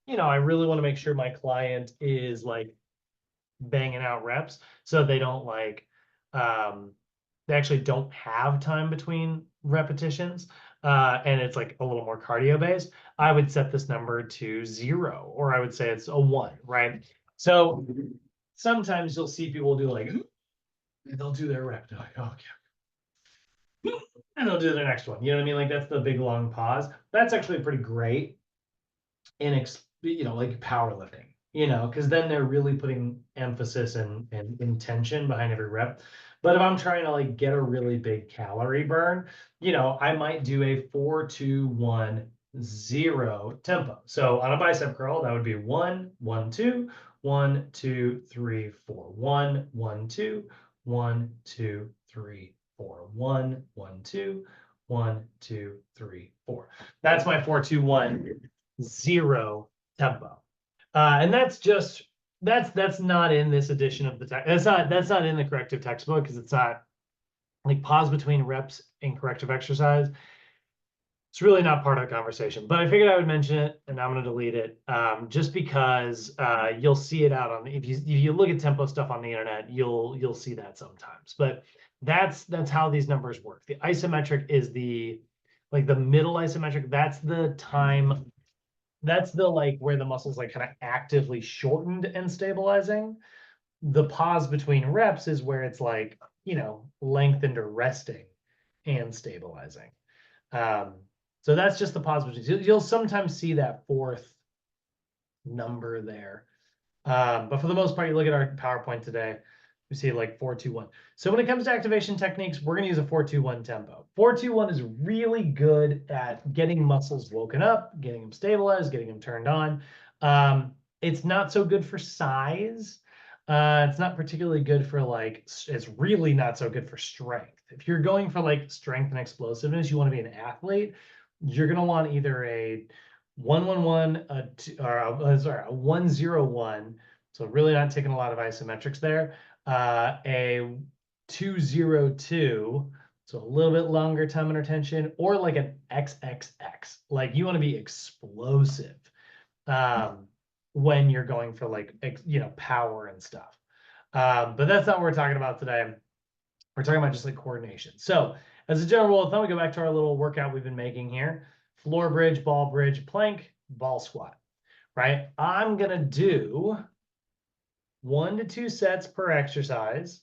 A: really want to make sure my client is like banging out reps, so they don't like, they actually don't have time between repetitions, and it's like a little more cardio based, I would set this number to 0, or I would say it's a 1, right? So sometimes you'll see people do like, they'll do their rep, they're like, okay, and they'll do the next one. You know what I mean? Like that's the big long pause. That's actually pretty great in like powerlifting, because then they're really putting emphasis and intention behind every rep. But if I'm trying to like get a really big calorie burn, I might do a 4-2-1-0 tempo. So on a bicep curl, that would be 1 1 2 1 2 3 4 1 1 2 1 2 3 4 1 1 2 1 2 3 4. That's my 4-2-1-0 tempo. And that's not in this edition of the text. That's not in the corrective textbook, because it's not like pause between reps in corrective exercise. It's really not part of the conversation, but I figured I would mention it, and I'm going to delete it, just because you'll see it out on, if you look at tempo stuff on the internet, you'll see that sometimes. But that's how these numbers work. The isometric is the middle isometric. That's the time. That's the like where the muscle's like kind of actively shortened and stabilizing. The pause between reps is where it's like, lengthened or resting and stabilizing. So that's just the pause between. You'll sometimes see that fourth number there. But for the most part, you look at our PowerPoint today, we see like 4-2-1. So when it comes to activation techniques, we're going to use a 4-2-1 tempo. 4-2-1 is really good at getting muscles woken up, getting them stabilized, getting them turned on. It's not so good for size. It's not particularly good for it's really not so good for strength. If you're going for like strength and explosiveness, you want to be an athlete, you're going to want either a 1-1-1, a 1-0-1. So really not taking a lot of isometrics there. A 2-0-2, so a little bit longer time under tension, or like an XXX. Like you want to be explosive when you're going for like power and stuff. But that's not what we're talking about today. We're talking about just like coordination. So as a general rule of thumb, we go back to our little workout we've been making here: floor bridge, ball bridge, plank, ball squat. Right? I'm gonna do 1 to 2 sets per exercise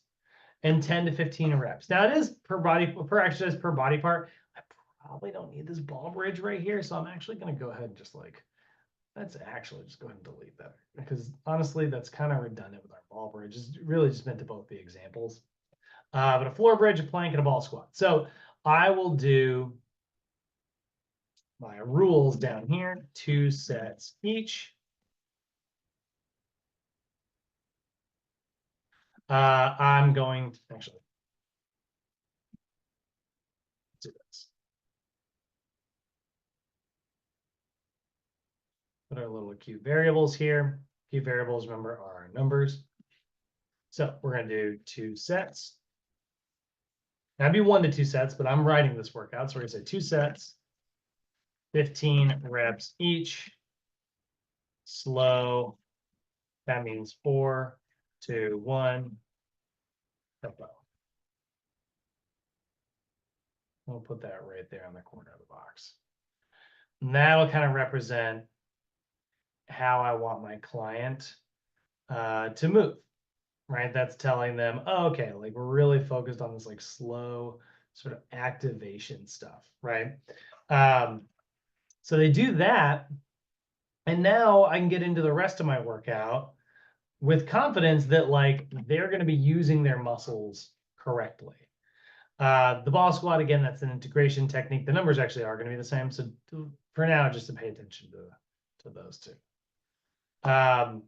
A: and 10 to 15 reps. Now it is per exercise per body part. I probably don't need this ball bridge right here, so I'm actually going to go ahead and just let's actually just go ahead and delete that, because honestly that's kind of redundant with our ball bridge. It's really just meant to both be examples. But a floor bridge, a plank, and a ball squat. So I will do my rules down here: 2 sets each. I'm going to actually do this. Put our little cute variables here. Cute variables, remember, are our numbers. So we're going to do 2 sets. Now it'd be 1 to 2 sets, but I'm writing this workout, so we're going to say 2 sets, 15 reps each. Slow. That means 4, 2, 1. Tempo. We'll put that right there on the corner of the box. And that'll kind of represent how I want my client to move, right? That's telling them, oh, okay, like we're really focused on this like slow sort of activation stuff, right? So they do that, and now I can get into the rest of my workout with confidence that like they're going to be using their muscles correctly. The ball squat, again, that's an integration technique. The numbers actually are going to be the same. So for now, just to pay attention to those two. And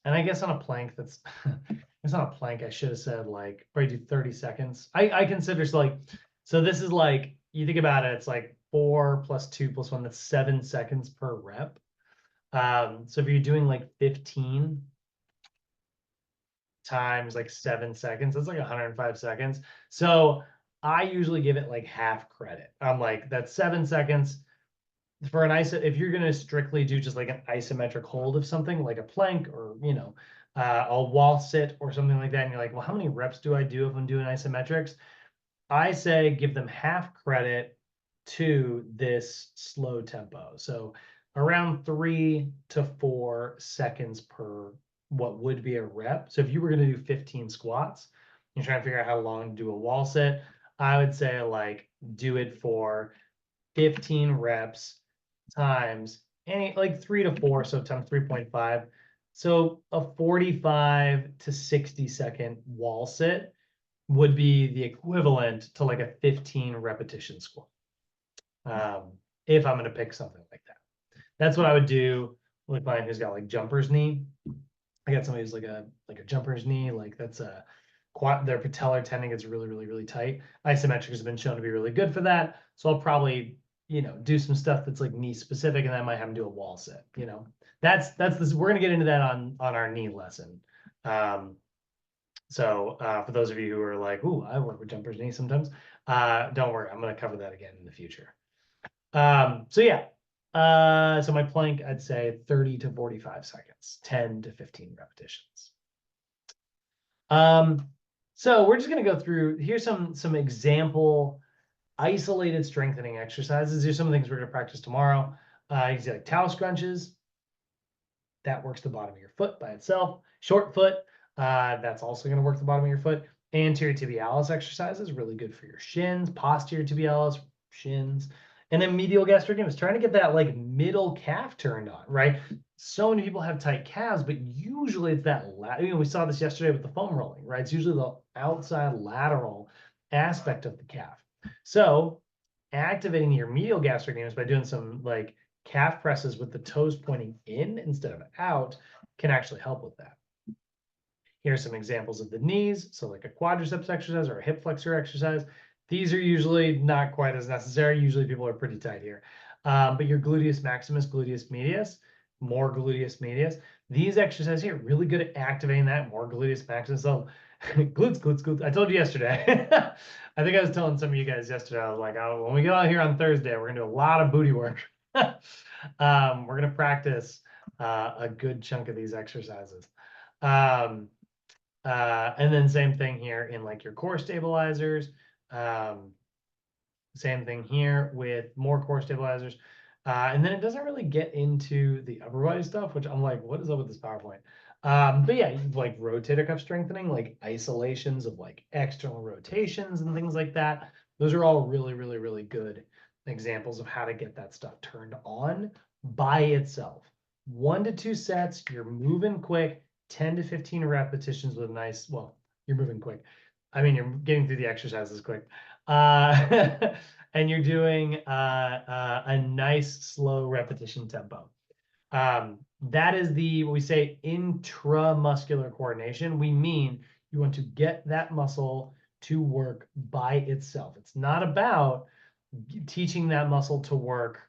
A: I guess on a plank, that's it's not a plank. I should have said like probably do 30 seconds. I consider so like, so this is like, you think about it, it's like 4 + 2 + 1, that's 7 seconds per rep. So if you're doing like 15 times like 7 seconds, that's like 105 seconds. So I usually give it like half credit. I'm like, that's 7 seconds for an if you're going to strictly do just like an isometric hold of something like a plank or, you know, a wall sit or something like that. And you're like, well, how many reps do I do if I'm doing isometrics? I say give them half credit to this slow tempo. So around 3 to 4 seconds per what would be a rep. So if you were going to do 15 squats, you're trying to figure out how long to do a wall sit, I would say like do it for 15 reps times any like 3 to 4, so times 3.5. So a 45 to 60 second wall sit would be the equivalent to like a 15 repetition squat. If I'm going to pick something like that, that's what I would do with mine who's got like jumper's knee. I got somebody who's like a jumper's knee, like that's a quad, their patellar tendon gets really tight. Isometric has been shown to be really good for that. So I'll probably, you know, do some stuff that's like knee specific, and I might have them do a wall sit. You know, that's this. We're gonna get into that on our knee lesson. So for those of you who are like, "Ooh, I work with jumper's knee sometimes," don't worry, I'm gonna cover that again in the future. So yeah, so my plank, I'd say 30 to 45 seconds, 10 to 15 repetitions. So we're just gonna go through, here's some example isolated strengthening exercises. Here's some of the things we're gonna practice tomorrow. You can see like towel scrunches. That works the bottom of your foot by itself. Short foot, that's also gonna work the bottom of your foot. Anterior tibialis exercises, really good for your shins. Posterior tibialis, shins. And then medial gastrocnemius, trying to get that like middle calf turned on, right? So many people have tight calves, but usually it's that, you know, we saw this yesterday with the foam rolling, right? It's usually the outside lateral aspect of the calf. So activating your medial gastrocnemius by doing some like calf presses with the toes pointing in instead of out can actually help with that. Here are some examples of the knees. So like a quadriceps exercise or a hip flexor exercise. These are usually not quite as necessary. Usually people are pretty tight here. But your gluteus maximus, gluteus medius, more gluteus medius. These exercises here, really good at activating that, more gluteus maximus. So glutes. I told you yesterday. I think I was telling some of you guys yesterday, I was like, oh, when we get out here on Thursday, we're gonna do a lot of booty work. We're gonna practice a good chunk of these exercises. And then same thing here in like your core stabilizers. Same thing here with more core stabilizers. And then it doesn't really get into the upper body stuff, which I'm like, what is up with this PowerPoint? But yeah, like rotator cuff strengthening, like isolations of like external rotations and things like that. Those are all really good examples of how to get that stuff turned on by itself. 1 to 2 sets, you're moving quick, 10 to 15 repetitions with a nice, well, you're moving quick. I mean, you're getting through the exercises quick. And you're doing a nice slow repetition tempo. That is what we say intramuscular coordination. We mean you want to get that muscle to work by itself. It's not about teaching that muscle to work,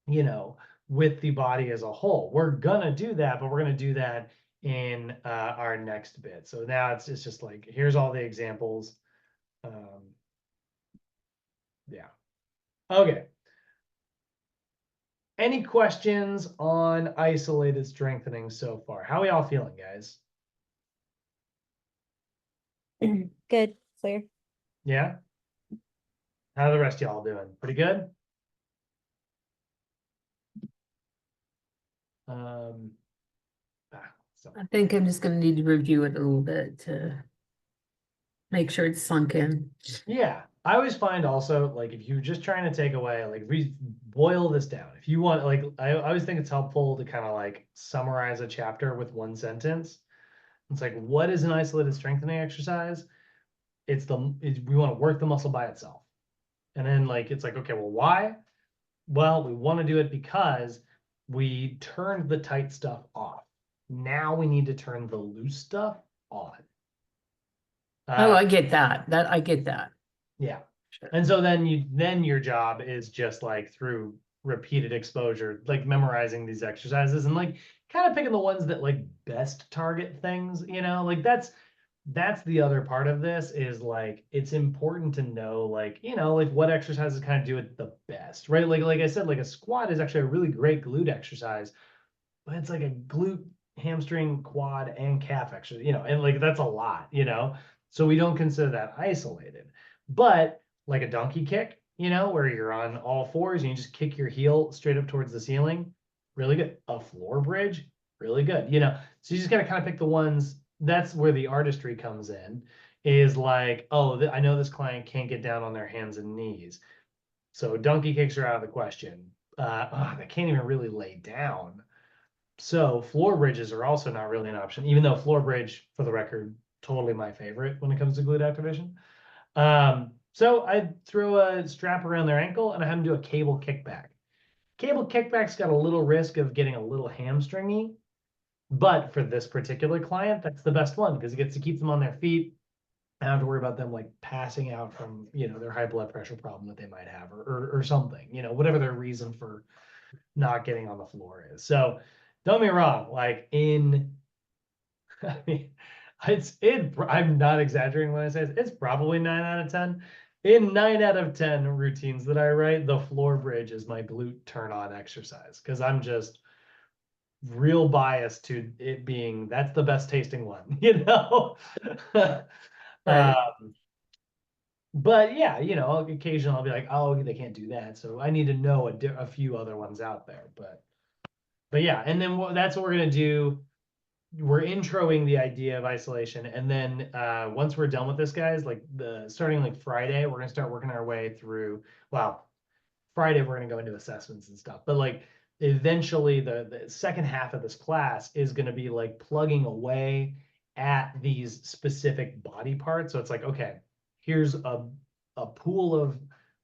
A: you know, with the body as a whole. We're gonna do that, but we're gonna do that in our next bit. So now it's just like, here's all the examples. Yeah. Okay. Any questions on isolated strengthening so far? How are we all feeling, guys?
E: Good, clear.
A: Yeah? How are the rest of y'all doing? Pretty good? So
F: I think I'm just gonna need to review it a little bit to make sure it's sunk in.
A: yeah, I always find also like if you're just trying to take away, like boil this down. If you want, like I always think it's helpful to kind of like summarize a chapter with one sentence. It's like, what is an isolated strengthening exercise? We want to work the muscle by itself. And then like it's like, okay, well, why? Well, we want to do it because we turned the tight stuff off. Now we need to turn the loose stuff on.
F: Oh, I get that. I get that.
A: Yeah.
F: Sure.
A: And so then your job is just like through repeated exposure, like memorizing these exercises and like kind of picking the ones that like best target things, like that's the other part of this is like it's important to know like like what exercises kind of do it the best, right? Like I said, like a squat is actually a really great glute exercise, but it's like a glute, hamstring, quad, and calf exercise, and like that's a lot, so we don't consider that isolated. But like a donkey kick, where you're on all fours and you just kick your heel straight up towards the ceiling, really good. A floor bridge, really good, so you just gotta kind of pick the ones. That's where the artistry comes in, is like, oh, I know this client can't get down on their hands and knees, so donkey kicks are out of the question. They can't even really lay down, so floor bridges are also not really an option, even though floor bridge, for the record, totally my favorite when it comes to glute activation. So I throw a strap around their ankle and I have them do a cable kickback. Cable kickback's got a little risk of getting a little hamstringy, but for this particular client, that's the best one because it gets to keep them on their feet. I don't have to worry about them like passing out from, their high blood pressure problem that they might have or something, whatever their reason for not getting on the floor is. So don't get me wrong, like I mean, I'm not exaggerating when I say it's probably 9 out of 10. In 9 out of 10 routines that I write, the floor bridge is my glute turn on exercise because I'm just real biased to it being that's the best tasting one,
F: Right.
A: But yeah, occasionally I'll be like, oh, they can't do that, so I need to know a few other ones out there. But yeah, and then that's what we're gonna do. We're introing the idea of isolation, and then once we're done with this, guys, like starting like Friday, we're gonna start working our way through. Well, Friday we're gonna go into assessments and stuff, but like eventually the second half of this class is gonna be like plugging away at these specific body parts. So it's like, okay, here's a pool of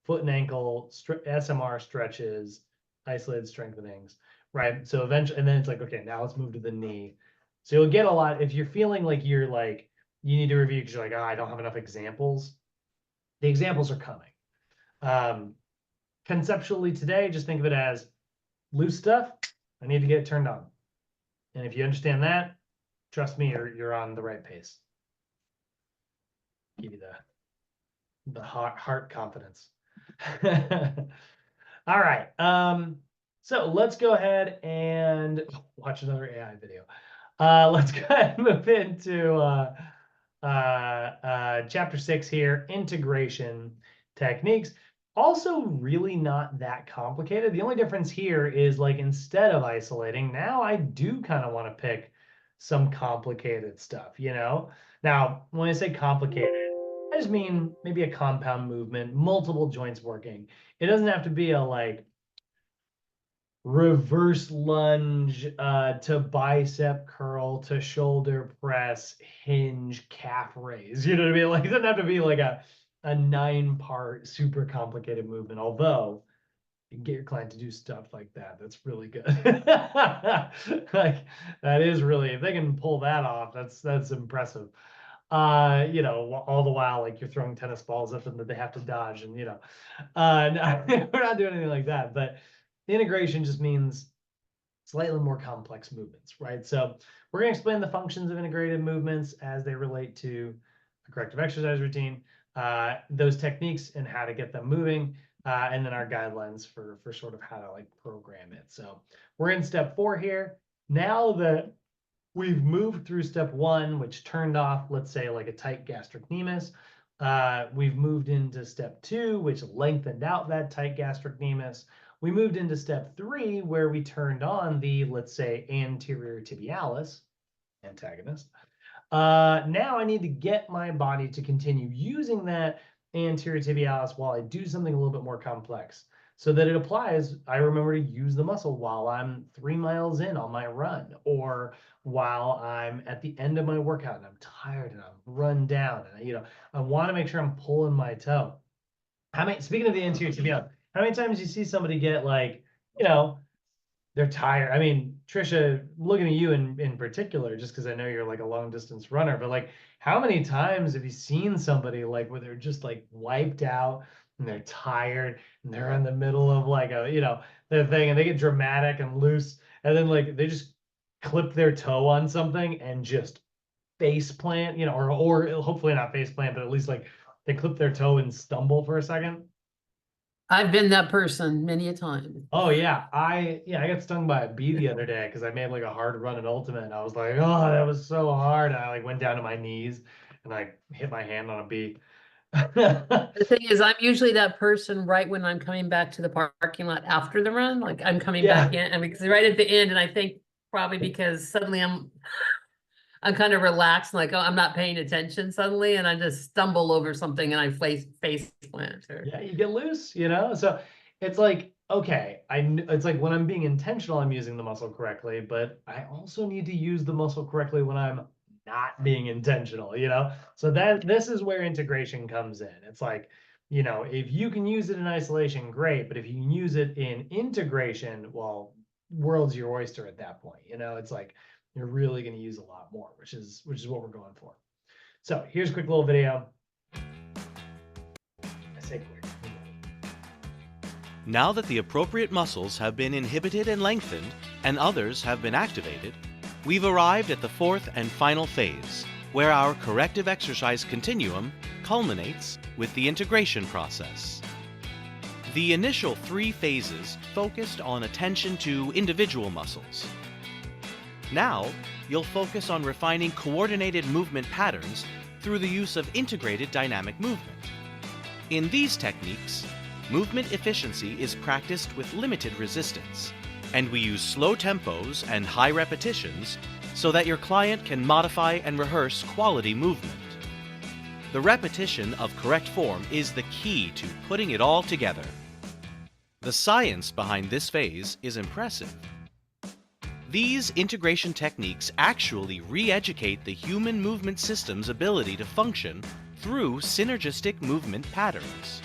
A: foot and ankle SMR stretches, isolated strengthenings, right? So eventually, and then it's like, okay, now let's move to the knee. So you'll get a lot if you're feeling like you're like you need to review because you're like, oh, I don't have enough examples. The examples are coming. Conceptually today, just think of it as loose stuff. I need to get it turned on. And if you understand that, trust me, you're on the right pace. Give you the heart confidence. All right. So let's go ahead and watch another AI video. Let's go ahead and move into chapter 6 here, integration techniques. Also really not that complicated. The only difference here is like instead of isolating, now I do kind of want to pick some complicated stuff, Now, when I say complicated, I just mean maybe a compound movement, multiple joints working. It doesn't have to be a like reverse lunge to bicep curl to shoulder press hinge calf raise. You know what I mean? Like it doesn't have to be like a 9-part super complicated movement, although you can get your client to do stuff like that. That's really good. Like that is really, if they can pull that off, that's impressive. All the while like you're throwing tennis balls at them that they have to dodge, and no, we're not doing anything like that. But integration just means slightly more complex movements, right? So we're going to explain the functions of integrated movements as they relate to a corrective exercise routine, those techniques and how to get them moving, and then our guidelines for sort of how to like program it. So we're in step 4 here. Now that we've moved through step 1, which turned off, let's say, like a tight gastric nemus, we've moved into step 2, which lengthened out that tight gastric nemus. We moved into step 3, where we turned on the, let's say, anterior tibialis antagonist. Now I need to get my body to continue using that anterior tibialis while I do something a little bit more complex so that it applies. I remember to use the muscle while I'm 3 miles in on my run, or while I'm at the end of my workout and I'm tired and I'm run down, and I want to make sure I'm pulling my toe. Speaking of the anterior tibialis, how many times you see somebody get like, they're tired. I mean, Trisha, looking at you in particular, just because I know you're like a long distance runner, but like, how many times have you seen somebody like where they're just like wiped out and they're tired and they're in the middle of like a, their thing, and they get dramatic and loose, and then like they just clip their toe on something and just face plant, or hopefully not face plant, but at least like they clip their toe and stumble for a second.
F: I've been that person many a time.
A: Oh yeah, I got stung by a bee the other day because I made like a hard run in Ultimate. And I was like, oh, that was so hard. And I like went down to my knees and I hit my hand on a bee.
F: The thing is, I'm usually that person right when I'm coming back to the parking lot after the run, like I'm coming
A: Yeah.
F: back in, and because right at the end, and I think probably because suddenly I'm kind of relaxed, like, oh, I'm not paying attention suddenly, and I just stumble over something and I face plant.
A: Yeah, you get loose, So it's like, okay, it's like when I'm being intentional, I'm using the muscle correctly, but I also need to use the muscle correctly when I'm not being intentional, So this is where integration comes in. It's like, if you can use it in isolation, great, but if you can use it in integration, well, world's your oyster at that point. It's like you're really going to use a lot more, which is what we're going for. So here's a quick little video. I say quick.
B: Now that the appropriate muscles have been inhibited and lengthened, and others have been activated, we've arrived at the fourth and final phase, where our corrective exercise continuum culminates with the integration process. The initial 3 phases focused on attention to individual muscles. Now, you'll focus on refining coordinated movement patterns through the use of integrated dynamic movement. In these techniques, movement efficiency is practiced with limited resistance, and we use slow tempos and high repetitions so that your client can modify and rehearse quality movement. The repetition of correct form is the key to putting it all together. The science behind this phase is impressive. These integration techniques actually re-educate the human movement system's ability to function through synergistic movement patterns.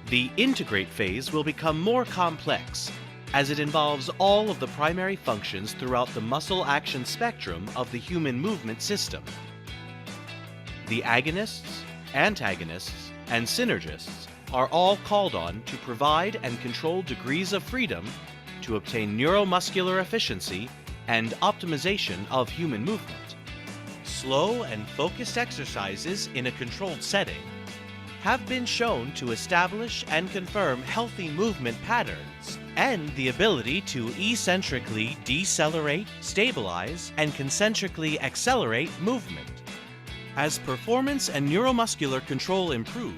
B: The integrate phase will become more complex as it involves all of the primary functions throughout the muscle action spectrum of the human movement system. The agonists, antagonists, and synergists are all called on to provide and control degrees of freedom to obtain neuromuscular efficiency and optimization of human movement. Slow and focused exercises in a controlled setting have been shown to establish and confirm healthy movement patterns and the ability to eccentrically decelerate, stabilize, and concentrically accelerate movement. As performance and neuromuscular control improve,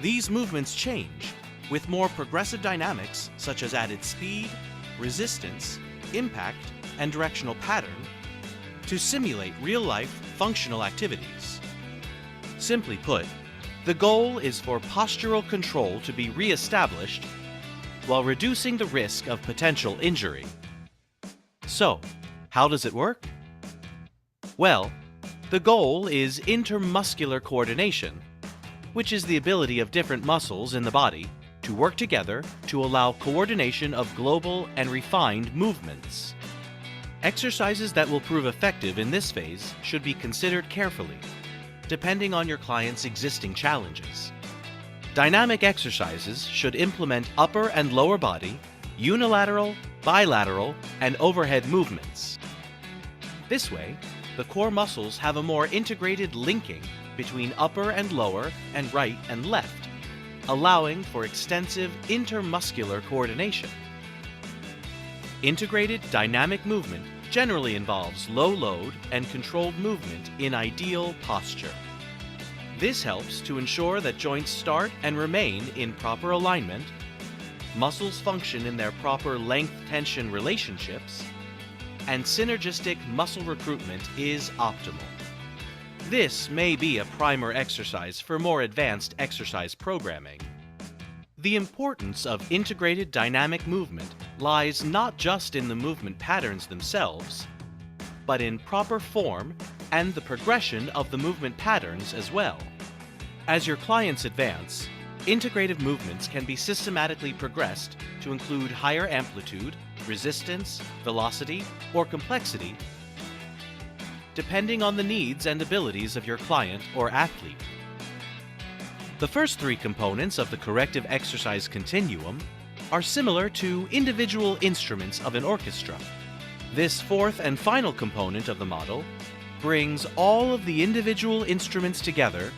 B: these movements change with more progressive dynamics such as added speed, resistance, impact, and directional pattern to simulate real-life functional activities. Simply put, the goal is for postural control to be re-established while reducing the risk of potential injury. So, how does it work? Well, the goal is intermuscular coordination, which is the ability of different muscles in the body to work together to allow coordination of global and refined movements. Exercises that will prove effective in this phase should be considered carefully, depending on your client's existing challenges. Dynamic exercises should implement upper and lower body, unilateral, bilateral, and overhead movements. This way, the core muscles have a more integrated linking between upper and lower and right and left, allowing for extensive intermuscular coordination. Integrated dynamic movement generally involves low load and controlled movement in ideal posture. This helps to ensure that joints start and remain in proper alignment, muscles function in their proper length-tension relationships, and synergistic muscle recruitment is optimal. This may be a primer exercise for more advanced exercise programming. The importance of integrated dynamic movement lies not just in the movement patterns themselves, but in proper form and the progression of the movement patterns as well. As your clients advance, integrative movements can be systematically progressed to include higher amplitude, resistance, velocity, or complexity, depending on the needs and abilities of your client or athlete. The first three components of the corrective exercise continuum are similar to individual instruments of an orchestra. This fourth and final component of the model brings all of the individual instruments together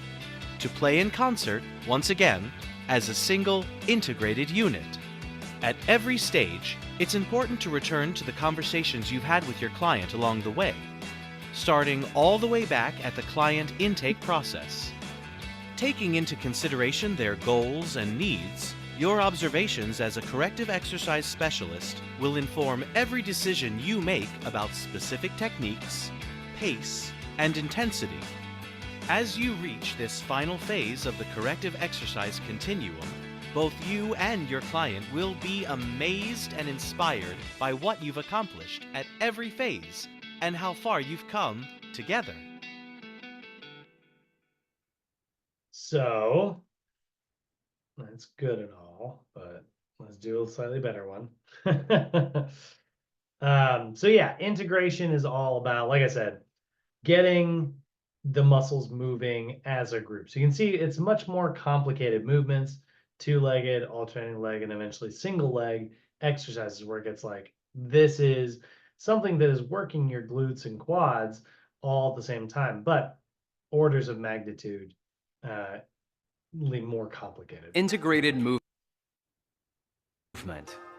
B: to play in concert, once again, as a single integrated unit. At every stage, it's important to return to the conversations you've had with your client along the way, starting all the way back at the client intake process. Taking into consideration their goals and needs, your observations as a corrective exercise specialist will inform every decision you make about specific techniques, pace, and intensity. As you reach this final phase of the corrective exercise continuum, both you and your client will be amazed and inspired by what you've accomplished at every phase and how far you've come together.
A: So that's good and all, but let's do a slightly better one. So yeah, integration is all about, like I said, getting the muscles moving as a group. So you can see it's much more complicated movements, two-legged, alternating leg, and eventually single leg exercises where it gets like, this is something that is working your glutes and quads all at the same time, but orders of magnitude more complicated.
C: Integrated movement.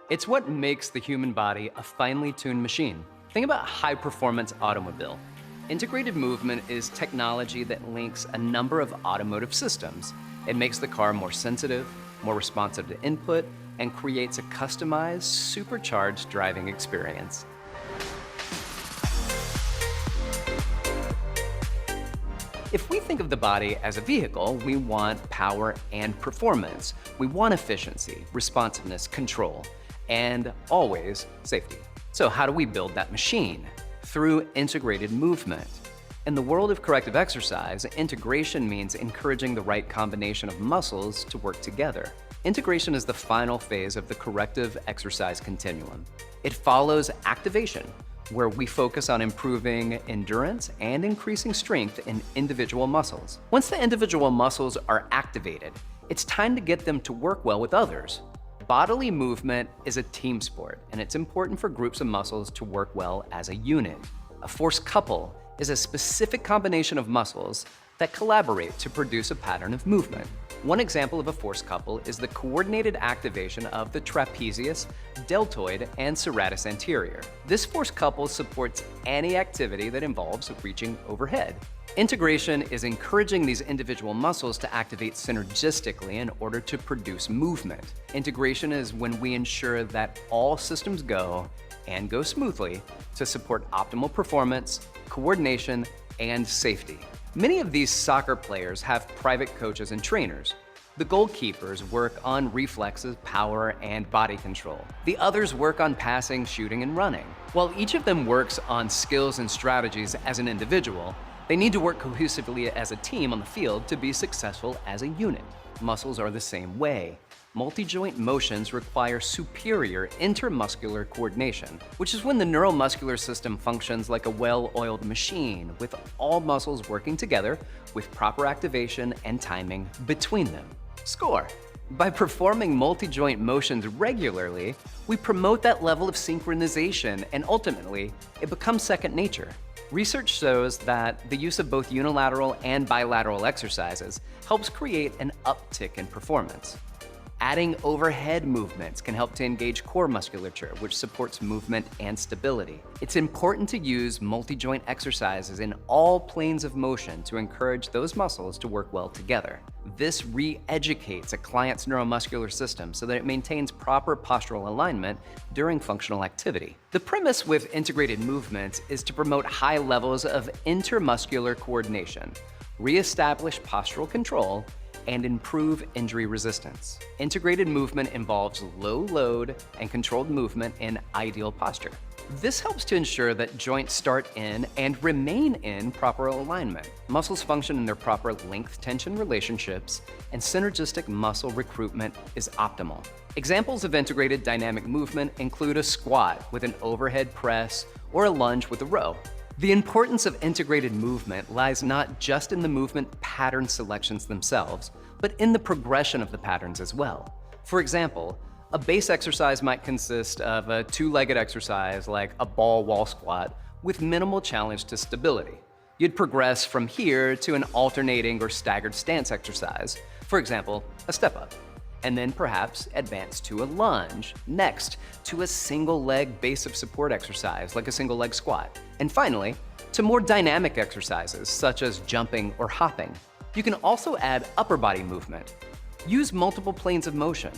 C: It's what makes the human body a finely tuned machine. Think about a high-performance automobile. Integrated movement is technology that links a number of automotive systems. It makes the car more sensitive, more responsive to input, and creates a customized, supercharged driving experience. If we think of the body as a vehicle, we want power and performance. We want efficiency, responsiveness, control, and always safety. So how do we build that machine? Through integrated movement. In the world of corrective exercise, integration means encouraging the right combination of muscles to work together. Integration is the final phase of the corrective exercise continuum. It follows activation, where we focus on improving endurance and increasing strength in individual muscles. Once the individual muscles are activated, it's time to get them to work well with others. Bodily movement is a team sport, and it's important for groups of muscles to work well as a unit. A force couple is a specific combination of muscles that collaborate to produce a pattern of movement. One example of a force couple is the coordinated activation of the trapezius, deltoid, and serratus anterior. This force couple supports any activity that involves reaching overhead. Integration is encouraging these individual muscles to activate synergistically in order to produce movement. Integration is when we ensure that all systems go and go smoothly to support optimal performance, coordination, and safety. Many of these soccer players have private coaches and trainers. The goalkeepers work on reflexes, power, and body control. The others work on passing, shooting, and running. While each of them works on skills and strategies as an individual, they need to work cohesively as a team on the field to be successful as a unit. Muscles are the same way. Multi-joint motions require superior intermuscular coordination, which is when the neuromuscular system functions like a well-oiled machine, with all muscles working together with proper activation and timing between them. Score! By performing multi-joint motions regularly, we promote that level of synchronization, and ultimately, it becomes second nature. Research shows that the use of both unilateral and bilateral exercises helps create an uptick in performance. Adding overhead movements can help to engage core musculature, which supports movement and stability. It's important to use multi-joint exercises in all planes of motion to encourage those muscles to work well together. This re-educates a client's neuromuscular system so that it maintains proper postural alignment during functional activity. The premise with integrated movements is to promote high levels of intermuscular coordination, re-establish postural control, and improve injury resistance. Integrated movement involves low load and controlled movement in ideal posture. This helps to ensure that joints start in and remain in proper alignment. Muscles function in their proper length-tension relationships, and synergistic muscle recruitment is optimal. Examples of integrated dynamic movement include a squat with an overhead press or a lunge with a row. The importance of integrated movement lies not just in the movement pattern selections themselves, but in the progression of the patterns as well. For example, a base exercise might consist of a two-legged exercise like a ball wall squat with minimal challenge to stability. You'd progress from here to an alternating or staggered stance exercise, for example, a step up, and then perhaps advance to a lunge, next to a single leg base of support exercise like a single leg squat, and finally, to more dynamic exercises such as jumping or hopping. You can also add upper body movement. Use multiple planes of motion.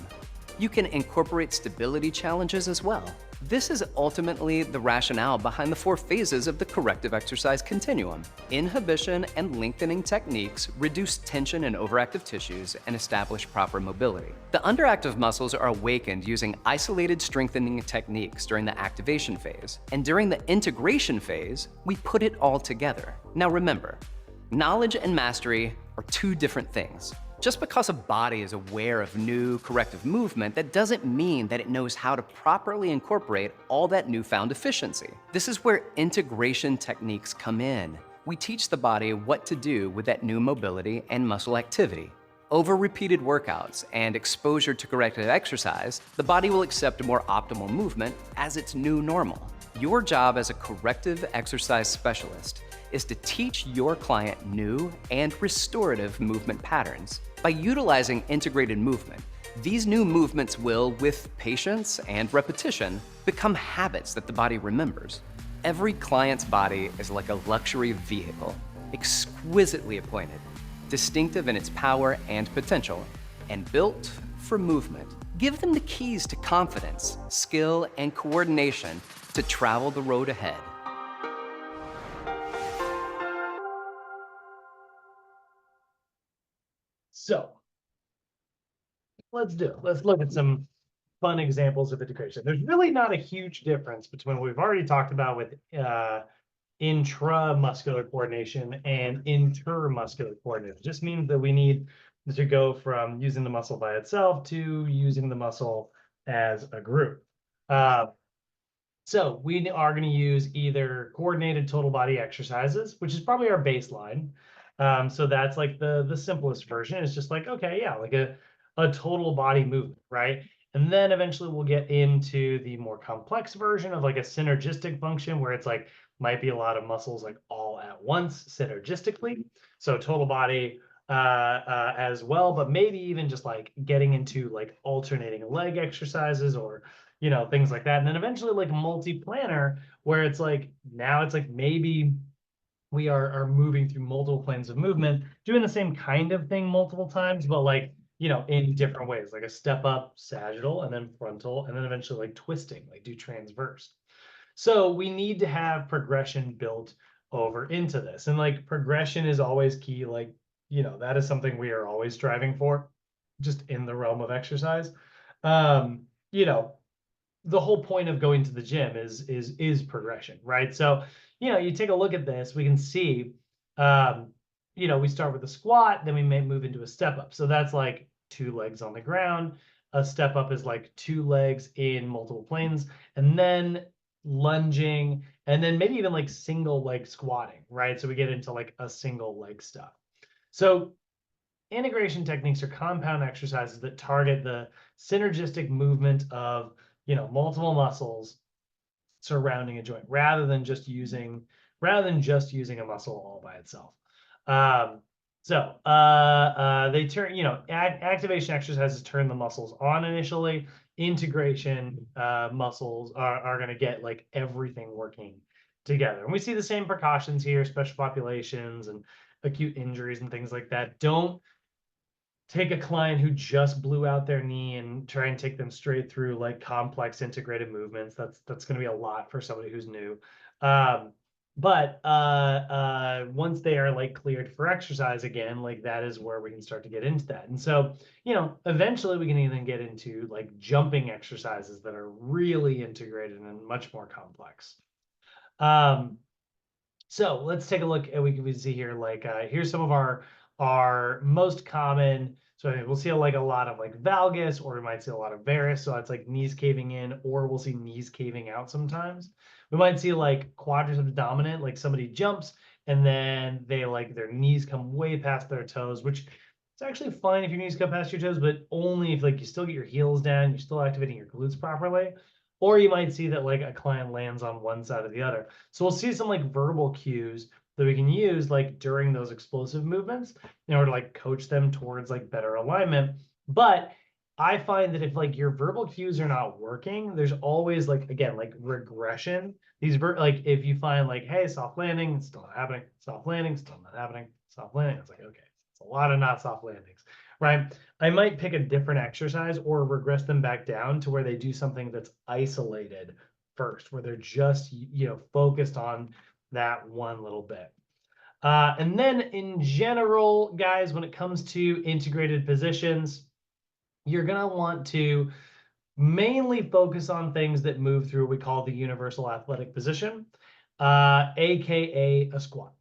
C: You can incorporate stability challenges as well. This is ultimately the rationale behind the 4 phases of the corrective exercise continuum. Inhibition and lengthening techniques reduce tension in overactive tissues and establish proper mobility. The underactive muscles are awakened using isolated strengthening techniques during the activation phase, and during the integration phase, we put it all together. Now remember, knowledge and mastery are 2 different things. Just because a body is aware of new corrective movement, that doesn't mean that it knows how to properly incorporate all that newfound efficiency. This is where integration techniques come in. We teach the body what to do with that new mobility and muscle activity. Over repeated workouts and exposure to corrective exercise, the body will accept a more optimal movement as its new normal. Your job as a corrective exercise specialist is to teach your client new and restorative movement patterns. By utilizing integrated movement, these new movements will, with patience and repetition, become habits that the body remembers. Every client's body is like a luxury vehicle, exquisitely appointed, distinctive in its power and potential, and built for movement. Give them the keys to confidence, skill, and coordination to travel the road ahead.
A: So let's do it. Let's look at some fun examples of integration. There's really not a huge difference between what we've already talked about with intramuscular coordination and intermuscular coordination. It just means that we need to go from using the muscle by itself to using the muscle as a group. So we are going to use either coordinated total body exercises, which is probably our baseline. So that's like the simplest version. It's just like, okay, yeah, like a total body movement, right? And then eventually we'll get into the more complex version of like a synergistic function where it's like might be a lot of muscles like all at once synergistically. So total body as well, but maybe even just like getting into like alternating leg exercises or things like that. And then eventually like multi-planar where it's like now it's like maybe we are moving through multiple planes of movement, doing the same kind of thing multiple times, but like, in different ways, like a step up, sagittal, and then frontal, and then eventually like twisting, like do transverse. So we need to have progression built over into this. And like progression is always key. Like, that is something we are always striving for, just in the realm of exercise. The whole point of going to the gym is progression, right? So, you take a look at this, we can see, we start with a squat, then we may move into a step up. So that's like 2 legs on the ground. A step up is like 2 legs in multiple planes, and then lunging, and then maybe even like single leg squatting, right? So we get into like a single leg stuff. So integration techniques are compound exercises that target the synergistic movement of multiple muscles surrounding a joint rather than just using a muscle all by itself. They turn, activation exercises turn the muscles on initially. Integration muscles are going to get like everything working together. And we see the same precautions here, special populations and acute injuries and things like that. Don't take a client who just blew out their knee and try and take them straight through like complex integrated movements. That's going to be a lot for somebody who's new. But once they are like cleared for exercise again, like that is where we can start to get into that. And so, eventually we can even get into like jumping exercises that are really integrated and much more complex. So let's take a look and we can see here, like here's some of our most common. So we'll see like a lot of like valgus, or we might see a lot of varus. So that's like knees caving in, or we'll see knees caving out sometimes. We might see like quadriceps dominant, like somebody jumps and then they like their knees come way past their toes, which it's actually fine if your knees come past your toes, but only if like you still get your heels down, you're still activating your glutes properly. Or you might see that like a client lands on one side or the other. So we'll see some like verbal cues that we can use like during those explosive movements in order to like coach them towards like better alignment. But I find that if like your verbal cues are not working, there's always like, again, like regression. Like if you find like, hey, soft landing, it's still not happening. Soft landing, still not happening. Soft landing. It's like, okay, it's a lot of not soft landings, right? I might pick a different exercise or regress them back down to where they do something that's isolated first, where they're just, focused on that one little bit. And then in general, guys, when it comes to integrated positions, you're going to want to mainly focus on things that move through what we call the universal athletic position, AKA a squat.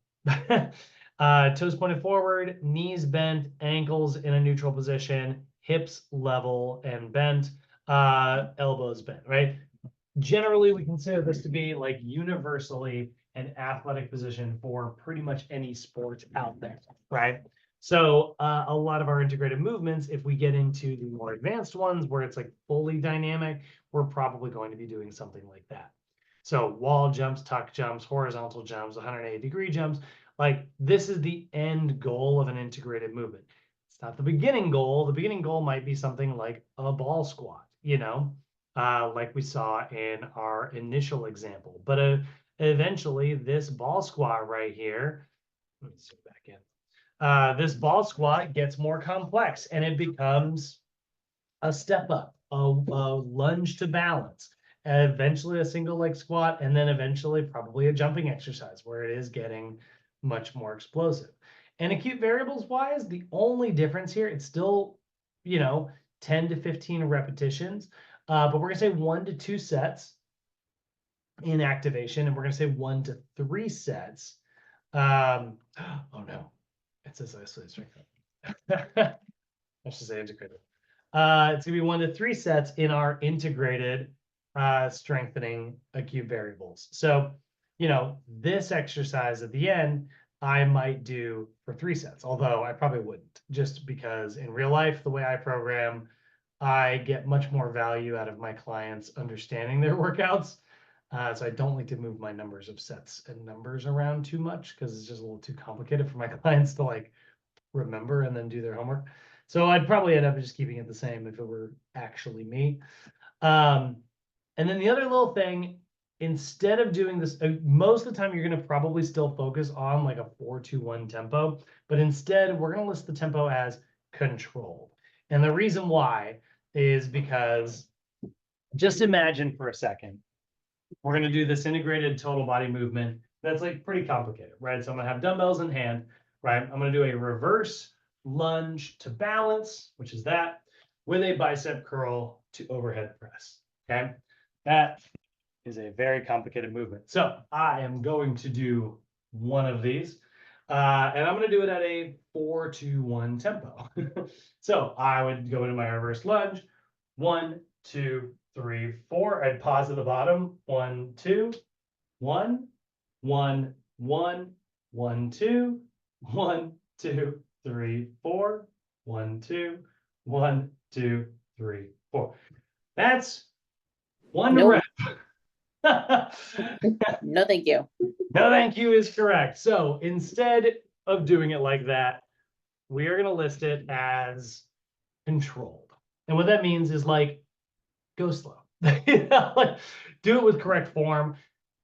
A: Toes pointed forward, knees bent, ankles in a neutral position, hips level and bent, elbows bent, right? Generally, we consider this to be like universally an athletic position for pretty much any sport out there, right? So a lot of our integrated movements, if we get into the more advanced ones where it's like fully dynamic, we're probably going to be doing something like that. So wall jumps, tuck jumps, horizontal jumps, 180-degree jumps, like this is the end goal of an integrated movement. It's not the beginning goal. The beginning goal might be something like a ball squat, like we saw in our initial example. But eventually this ball squat right here, let me zoom back in. This ball squat gets more complex and it becomes a step up, a lunge to balance, and eventually a single leg squat, and then eventually probably a jumping exercise where it is getting much more explosive. And acute variables wise, the only difference here, it's still, 10 to 15 repetitions, but we're gonna say 1 to 2 sets in activation, and we're gonna say 1 to 3 sets. Oh no, it says isolated strength. I should say integrated. It's gonna be 1 to 3 sets in our integrated strengthening acute variables. So, this exercise at the end, I might do for 3 sets, although I probably wouldn't, just because in real life, the way I program, I get much more value out of my clients understanding their workouts. So I don't like to move my numbers of sets and numbers around too much because it's just a little too complicated for my clients to like remember and then do their homework. So I'd probably end up just keeping it the same if it were actually me. And then the other little thing, instead of doing this, most of the time you're going to probably still focus on like a 4-2-1 tempo, but instead we're going to list the tempo as controlled. And the reason why is because just imagine for a second, we're going to do this integrated total body movement that's like pretty complicated, right? So I'm going to have dumbbells in hand, right? I'm going to do a reverse lunge to balance, which is that, with a bicep curl to overhead press, okay? That is a very complicated movement. So I am going to do one of these, and I'm going to do it at a 4-2-1 tempo. So I would go into my reverse lunge, 1, 2, 3, 4. I'd pause at the bottom, 1, 2, 1, 1, 1, 1, 2, 1, 2, 3, 4, 1, 2, 1, 2, 3, 4. That's one
D: Nope.
A: rep.
D: No, thank you.
A: No, thank you is correct. So instead of doing it like that, we are going to list it as controlled. And what that means is like, go slow. Like, do it with correct form.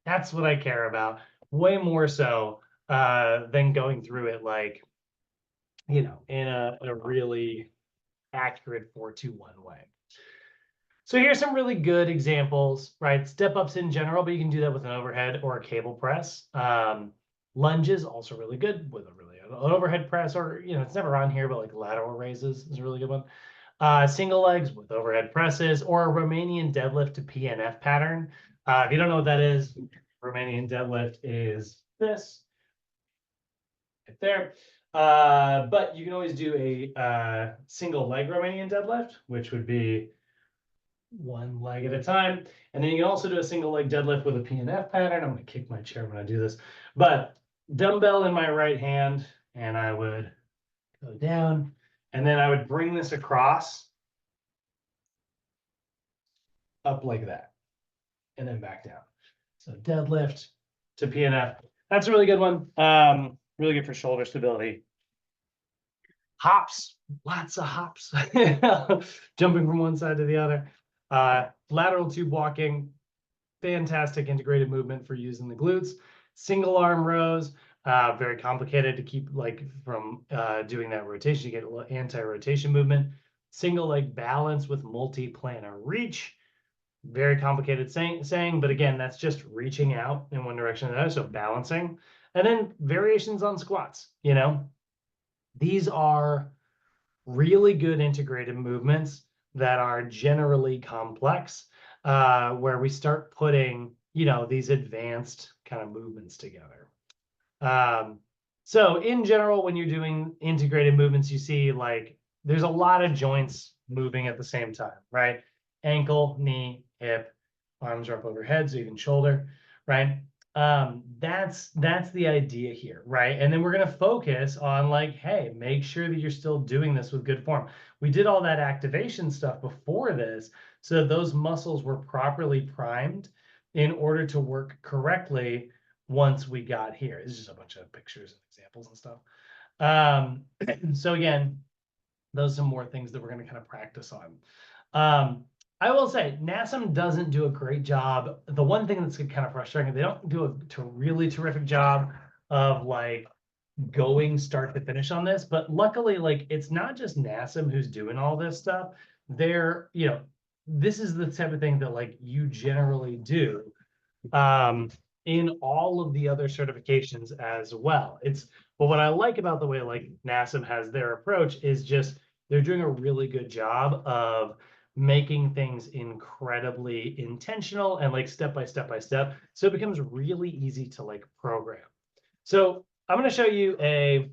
A: That's what I care about. Way more so than going through it like, in a really accurate 4-2-1 way. So here's some really good examples, right? Step ups in general, but you can do that with an overhead or a cable press. Lunges also really good with an overhead press, or it's never on here, but like lateral raises is a really good one. Single legs with overhead presses, or a Romanian deadlift to PNF pattern. If you don't know what that is, Romanian deadlift is this right there. But you can always do a single leg Romanian deadlift, which would be one leg at a time. And then you can also do a single leg deadlift with a PNF pattern. I'm going to kick my chair when I do this, but dumbbell in my right hand, and I would go down, and then I would bring this across up like that, and then back down. So deadlift to PNF. That's a really good one. Really good for shoulder stability. Hops, lots of hops, jumping from one side to the other. Lateral tube walking, fantastic integrated movement for using the glutes. Single arm rows, very complicated to keep from doing that rotation. You get a little anti-rotation movement. Single leg balance with multi-planar reach. Very complicated saying, but again, that's just reaching out in one direction or the other, so balancing. And then variations on squats, these are really good integrated movements that are generally complex, where we start putting, these advanced kind of movements together. So in general, when you're doing integrated movements, you see there's a lot of joints moving at the same time, right? Ankle, knee, hip, arms are up overhead, so even shoulder, right? That's the idea here, right? And then we're going to focus on hey, make sure that you're still doing this with good form. We did all that activation stuff before this, so that those muscles were properly primed in order to work correctly once we got here. This is just a bunch of pictures and examples and stuff. So again, those are some more things that we're going to kind of practice on. I will say NASM doesn't do a great job. The one thing that's kind of frustrating, they don't do a really terrific job of going start to finish on this. But luckily, it's not just NASM who's doing all this stuff. They're, this is the type of thing that you generally do in all of the other certifications as well. But what I like about the way NASM has their approach is just they're doing a really good job of making things incredibly intentional and step by step by step, so it becomes really easy to program. So I'm going to show you a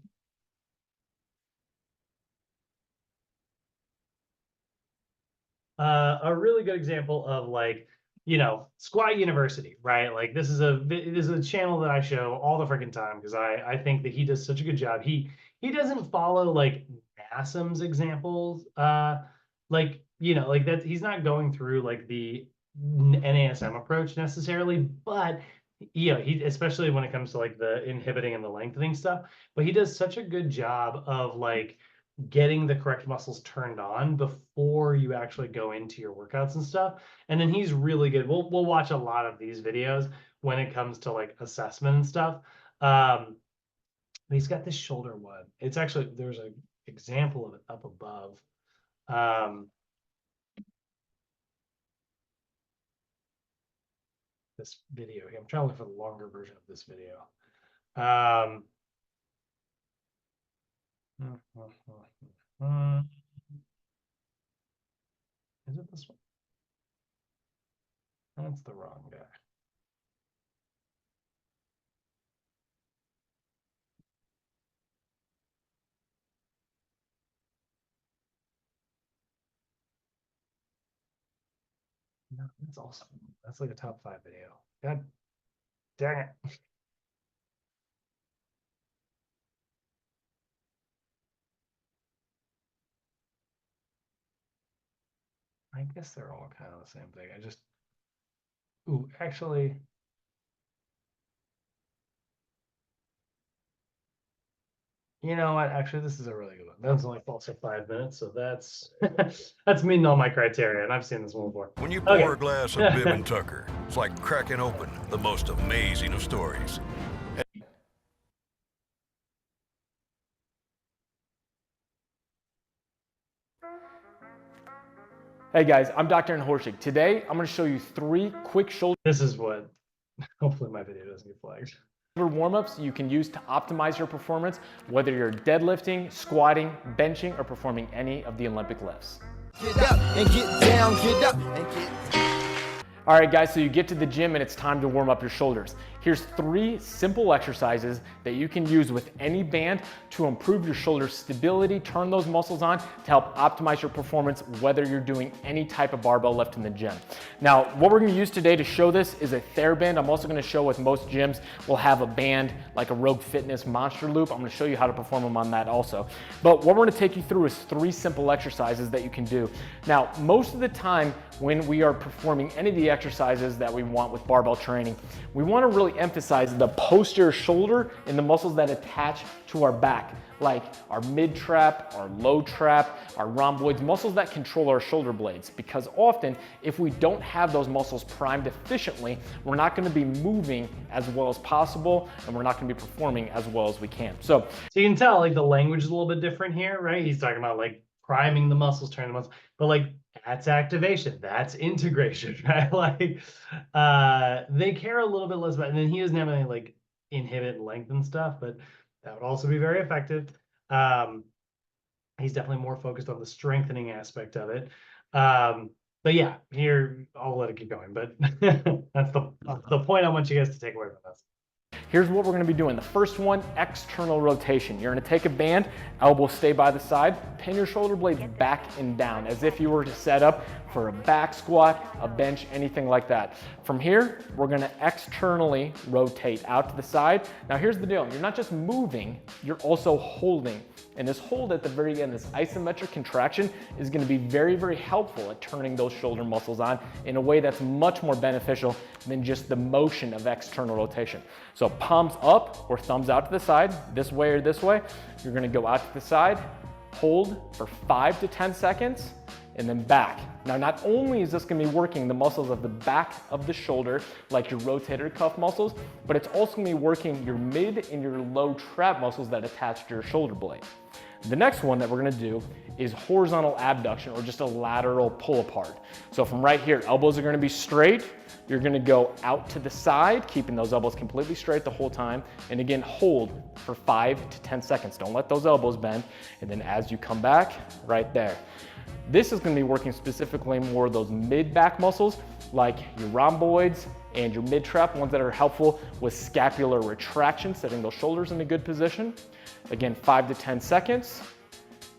A: really good example of Squat University, right? This is a channel that I show all the freaking time because I think that he does such a good job. He doesn't follow NASM's examples, that he's not going through the NASM approach necessarily, but he especially when it comes to the inhibiting and the lengthening stuff, but he does such a good job of getting the correct muscles turned on before you actually go into your workouts and stuff. And then he's really good. We'll watch a lot of these videos when it comes to assessment and stuff. He's got this shoulder one. It's actually, there's an example of it up above. This video here. I'm trying to look for the longer version of this video. Is it this one? That's the wrong guy. No, that's awesome. That's a top 5 video. God dang it. I guess they're all kind of the same thing. Actually, you know what? Actually, this is a really good one. That's only also 5 minutes, so that's that's meeting all my criteria, and I've seen this one before.
G: When you pour a glass of Bib and Tucker, it's like cracking open the most amazing of stories.
H: Hey guys, I'm Dr. Horschig. Today, I'm gonna show you 3 quick shoulder
A: This is what, hopefully my video doesn't get flagged.
H: warm-ups you can use to optimize your performance, whether you're deadlifting, squatting, benching, or performing any of the Olympic lifts.
I: Get up and get down, get up and get
H: All right guys, so you get to the gym and it's time to warm up your shoulders. Here's 3 simple exercises that you can use with any band to improve your shoulder stability, turn those muscles on to help optimize your performance, whether you're doing any type of barbell lift in the gym. Now, what we're gonna use today to show this is a TheraBand. I'm also gonna show with most gyms will have a band like a Rogue Fitness Monster Loop. I'm gonna show you how to perform them on that also. But what we're gonna take you through is 3 simple exercises that you can do. Now, most of the time when we are performing any of the exercises that we want with barbell training, we wanna really emphasize the posterior shoulder and the muscles that attach to our back, like our mid trap, our low trap, our rhomboids, muscles that control our shoulder blades. Because often, if we don't have those muscles primed efficiently, we're not gonna be moving as well as possible, and we're not gonna be performing as well as we can. So
A: you can tell like the language is a little bit different here, right? He's talking about like priming the muscles, turning the muscles, but like that's activation, that's integration, right? Like they care a little bit less about, and then he doesn't have any like inhibit length and stuff, but that would also be very effective. He's definitely more focused on the strengthening aspect of it. But yeah, here I'll let it keep going, but that's the point I want you guys to take away from this.
H: here's what we're gonna be doing. The first one, external rotation. You're gonna take a band, elbows stay by the side, pin your shoulder blades back and down as if you were to set up for a back squat, a bench, anything like that. From here, we're gonna externally rotate out to the side. Now here's the deal, you're not just moving, you're also holding. And this hold at the very end, this isometric contraction, is gonna be very, very helpful at turning those shoulder muscles on in a way that's much more beneficial than just the motion of external rotation. So palms up or thumbs out to the side, this way or this way. You're gonna go out to the side, hold for 5 to 10 seconds, and then back. Now, not only is this gonna be working the muscles of the back of the shoulder, like your rotator cuff muscles, but it's also gonna be working your mid and your low trap muscles that attach to your shoulder blade. The next one that we're gonna do is horizontal abduction, or just a lateral pull apart. So from right here, elbows are gonna be straight. You're gonna go out to the side, keeping those elbows completely straight the whole time. And again, hold for 5 to 10 seconds. Don't let those elbows bend. And then as you come back, right there. This is gonna be working specifically more of those mid-back muscles, like your rhomboids and your mid-trap, ones that are helpful with scapular retraction, setting those shoulders in a good position. Again, 5 to 10 seconds,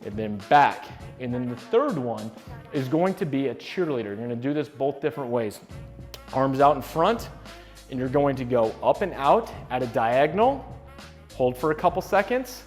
H: and then back. And then the third one is going to be a cheerleader. You're gonna do this both different ways. Arms out in front, and you're going to go up and out at a diagonal, hold for a couple seconds,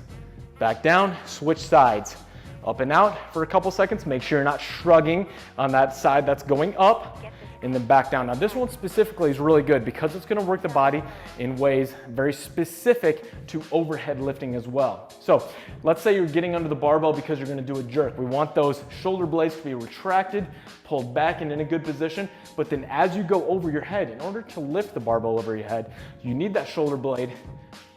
H: back down, switch sides. Up and out for a couple seconds, make sure you're not shrugging on that side that's going up, and then back down. Now this one specifically is really good because it's gonna work the body in ways very specific to overhead lifting as well. So let's say you're getting under the barbell because you're gonna do a jerk. We want those shoulder blades to be retracted, pulled back and in a good position, but then as you go over your head, in order to lift the barbell over your head, you need that shoulder blade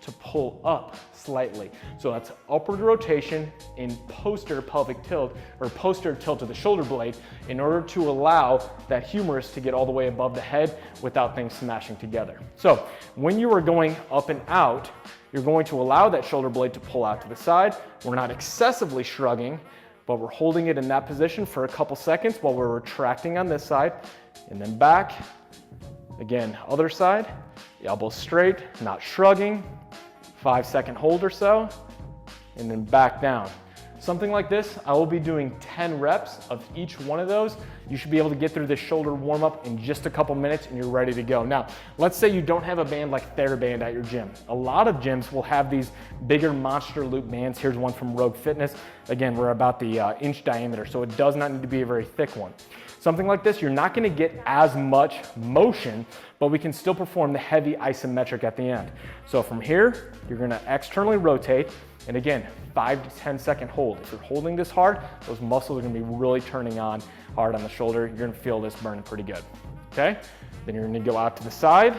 H: to pull up slightly. So that's upward rotation in posterior pelvic tilt, or posterior tilt of the shoulder blade, in order to allow that humerus to get all the way above the head without things smashing together. So when you are going up and out, you're going to allow that shoulder blade to pull out to the side. We're not excessively shrugging, but we're holding it in that position for a couple seconds while we're retracting on this side, and then back. Again, other side, elbows straight, not shrugging. 5-second hold or so, and then back down. Something like this, I will be doing 10 reps of each one of those. You should be able to get through this shoulder warm up in just a couple minutes and you're ready to go. Now, let's say you don't have a band like TheraBand at your gym. A lot of gyms will have these bigger monster loop bands. Here's one from Rogue Fitness. Again, we're about the inch diameter, so it does not need to be a very thick one. Something like this, you're not gonna get as much motion, but we can still perform the heavy isometric at the end. So from here, you're gonna externally rotate, and again, 5 to 10 second hold. If you're holding this hard, those muscles are gonna be really turning on hard on the shoulder. You're gonna feel this burning pretty good, okay? Then you're gonna go out to the side.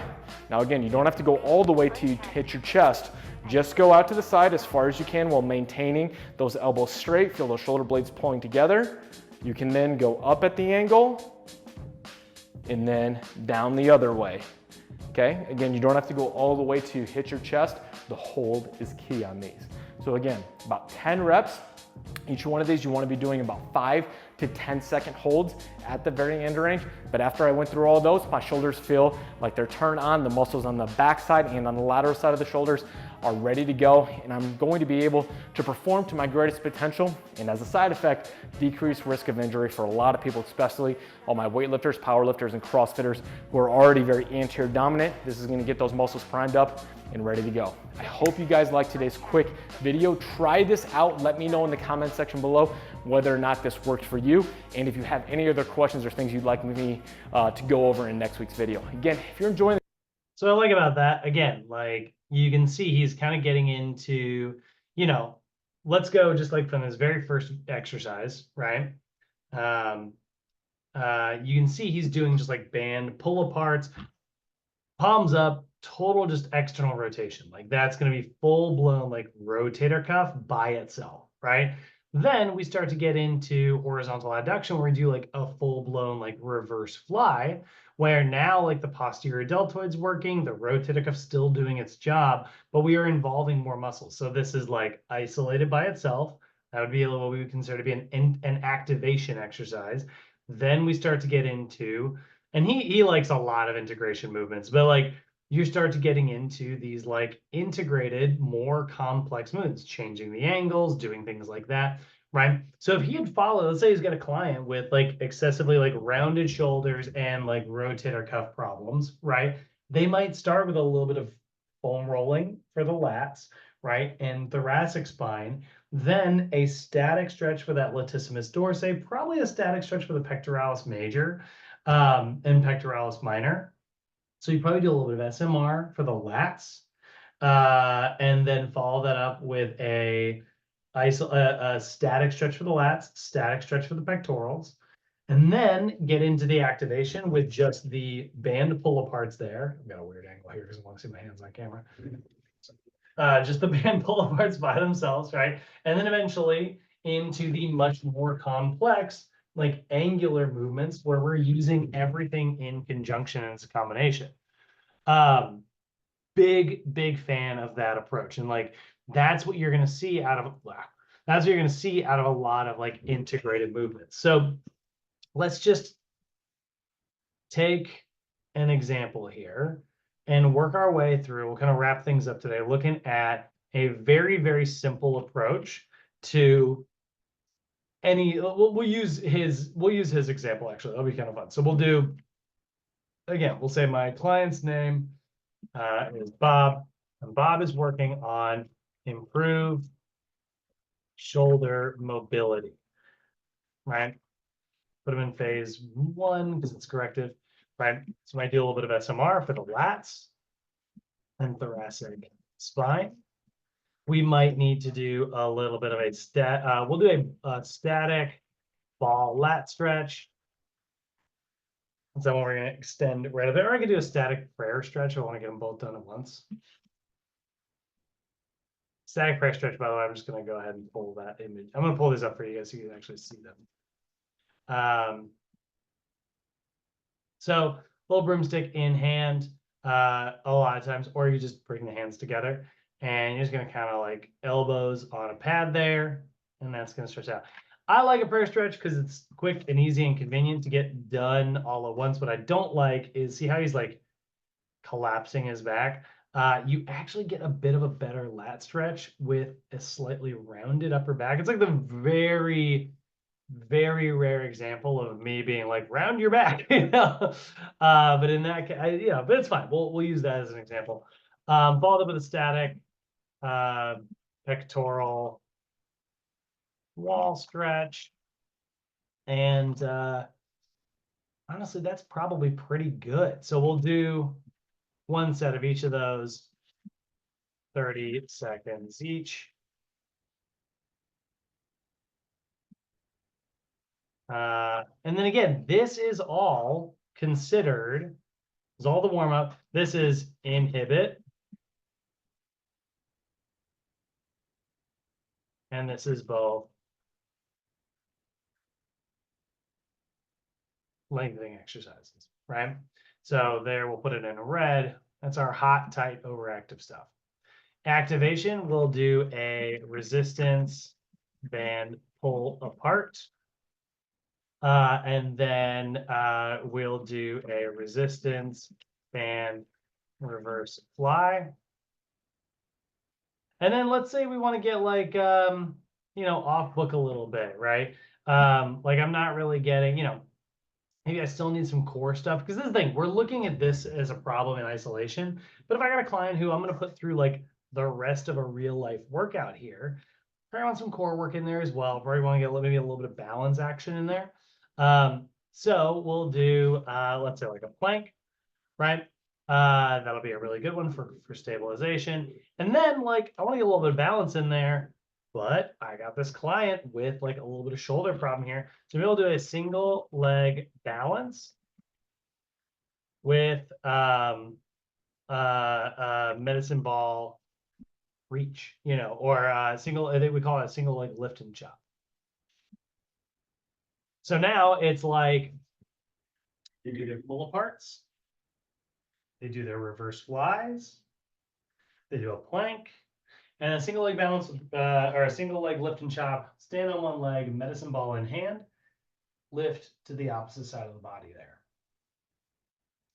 H: Now again, you don't have to go all the way till you hit your chest. Just go out to the side as far as you can while maintaining those elbows straight. Feel those shoulder blades pulling together. You can then go up at the angle and then down the other way. Okay, again, you don't have to go all the way to hit your chest. The hold is key on these. So again, about 10 reps. Each one of these, you want to be doing about 5 to 10 second holds at the very end range. But after I went through all those, my shoulders feel like they're turned on. The muscles on the back side and on the lateral side of the shoulders are ready to go. And I'm going to be able to perform to my greatest potential. And as a side effect, decrease risk of injury for a lot of people, especially all my weightlifters, powerlifters, and CrossFitters who are already very anterior dominant. This is going to get those muscles primed up and ready to go. I hope you guys liked today's quick video. Try this out. Let me know in the comment section below whether or not this worked for you. And if you have any other questions or things you'd like me to go over in next week's video. Again, if you're enjoying
A: So what I like about that, again, like you can see he's kind of getting into, you know, let's go just like from his very first exercise, right? You can see he's doing just like band pull aparts, palms up, total just external rotation. Like that's going to be full blown like rotator cuff by itself, right? Then we start to get into horizontal adduction where we do like a full blown like reverse fly, where now like the posterior deltoid's working, the rotator cuff's still doing its job, but we are involving more muscles. So this is like isolated by itself. That would be what we would consider to be an activation exercise. Then we start to get into, and he likes a lot of integration movements, but like you start to getting into these like integrated, more complex movements, changing the angles, doing things like that, right? So if he had followed, let's say he's got a client with like excessively like rounded shoulders and like rotator cuff problems, right? They might start with a little bit of foam rolling for the lats, right? And thoracic spine, then a static stretch for that latissimus dorsi, probably a static stretch for the pectoralis major and pectoralis minor. So you probably do a little bit of SMR for the lats, and then follow that up with a static stretch for the lats, static stretch for the pectorals, and then get into the activation with just the band pull aparts there. I've got a weird angle here because I want to see my hands on camera. Just the band pull aparts by themselves, right? And then eventually into the much more complex, like angular movements where we're using everything in conjunction and it's a combination. Big fan of that approach. And like, that's what you're going to see out of, that's what you're going to see out of a lot of like integrated movements. So let's just take an example here and work our way through. We'll kind of wrap things up today, looking at a very simple approach to any, we'll use his example actually. That'll be kind of fun. So we'll do, again, we'll say my client's name is Bob, and Bob is working on improved shoulder mobility, right? Put him in phase 1 because it's corrective, right? So we might do a little bit of SMR for the lats and thoracic spine. We might need to do a little bit of a we'll do a static ball lat stretch. That's the one we're going to extend right there. Or I could do a static prayer stretch. I want to get them both done at once. Static prayer stretch, by the way, I'm just going to go ahead and pull that image. I'm going to pull these up for you guys so you can actually see them. So little broomstick in hand a lot of times, or you just bring the hands together and you're just going to kind of like elbows on a pad there, and that's going to stretch out. I like a prayer stretch because it's quick and easy and convenient to get done all at once. What I don't like is see how he's like collapsing his back. You actually get a bit of a better lat stretch with a slightly rounded upper back. It's like the very rare example of me being like round your back, you know. But in that case, you know, but it's fine. We'll use that as an example. Followed up with a static pectoral wall stretch, and honestly, that's probably pretty good. So we'll do one set of each of those, 30 seconds each. And then again, this is all considered, is all the warm up. This is inhibit. And this is both lengthening exercises, right? So there, we'll put it in red. That's our hot, tight, overactive stuff. Activation, we'll do a resistance band pull apart. And then we'll do a resistance band reverse fly. And then let's say we want to get like, off book a little bit, right? Like I'm not really getting, maybe I still need some core stuff. Because this is the thing, we're looking at this as a problem in isolation. But if I got a client who I'm going to put through like the rest of a real life workout here, probably want some core work in there as well. Probably want to get maybe a little bit of balance action in there. So we'll do, let's say like a plank, right? That'll be a really good one for stabilization. And then like, I want to get a little bit of balance in there, but I got this client with like a little bit of shoulder problem here. So we'll do a single leg balance with medicine ball reach, or I think we call it a single leg lift and chop. So now it's like they do their pull aparts, they do their reverse flies, they do a plank, and a single leg balance, or a single leg lift and chop, stand on one leg, medicine ball in hand, lift to the opposite side of the body there.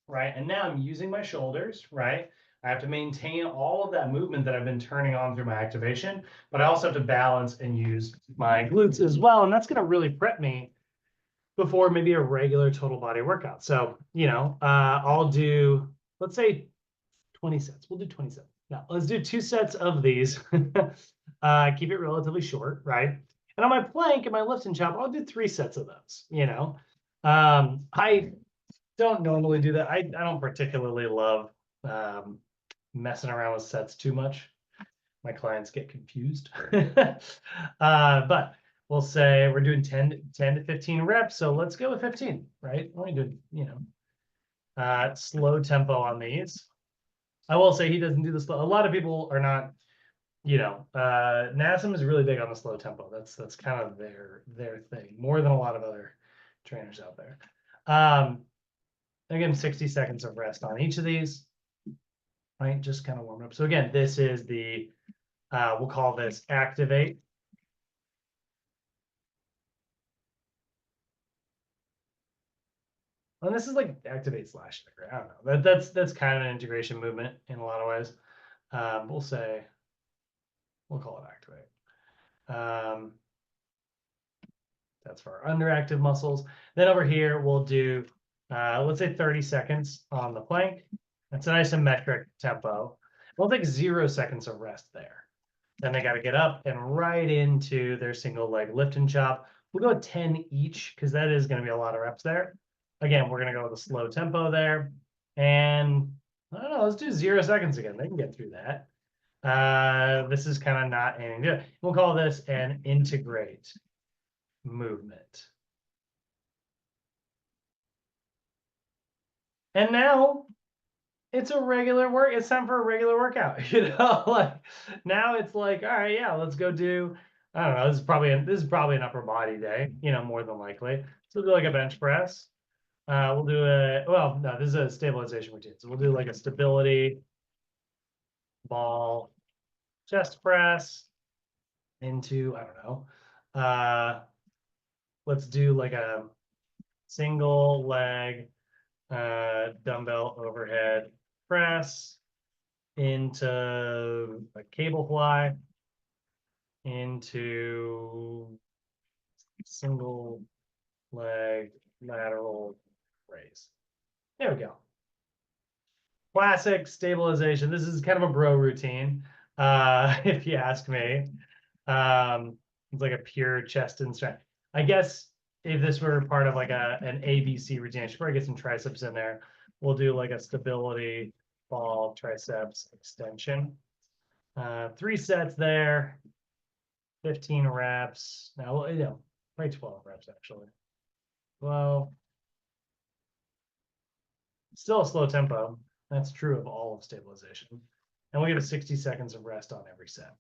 A: Right, and now I'm using my shoulders, right? I have to maintain all of that movement that I've been turning on through my activation, but I also have to balance and use my glutes as well. And that's going to really prep me before maybe a regular total body workout. So, I'll do, let's say 20 sets. We'll do 20 sets. Now, let's do 2 sets of these. Keep it relatively short, right? And on my plank and my lift and chop, I'll do 3 sets of those, I don't normally do that. I don't particularly love messing around with sets too much. My clients get confused. But we'll say we're doing 10 to 15 reps. So let's go with 15, right? We're doing, slow tempo on these. I will say he doesn't do the slow. A lot of people are not, Nassim is really big on the slow tempo. That's kind of their thing, more than a lot of other trainers out there. Again, 60 seconds of rest on each of these, right? Just kind of warm up. So again, this is the, we'll call this activate. And this is like activate / trigger. I don't know. That's kind of an integration movement in a lot of ways. We'll call it activate. That's for our underactive muscles. Then over here, we'll do, let's say 30 seconds on the plank. That's an isometric tempo. We'll take 0 seconds of rest there. Then they got to get up and right into their single leg lift and chop. We'll go 10 each because that is going to be a lot of reps there. Again, we're going to go with a slow tempo there. And I don't know, let's do 0 seconds again. They can get through that. This is kind of not anything to do. We'll call this an integrate movement. And now it's a regular work. It's time for a regular workout. Like now it's like, all right, yeah, let's go do, I don't know, this is probably an upper body day, more than likely. So we'll do like a bench press. We'll do no, this is a stabilization routine. So we'll do like a stability ball chest press into, I don't know. Let's do like a single leg dumbbell overhead press into a cable fly into single leg lateral raise. There we go. Classic stabilization. This is kind of a bro routine, if you ask me. It's like a pure chest and strength. I guess if this were part of like an ABC routine, I should probably get some triceps in there. We'll do like a stability ball triceps extension. 3 sets there, 15 reps. Now, probably 12 reps actually. Well, still a slow tempo. That's true of all of stabilization. And we'll give it 60 seconds of rest on every set.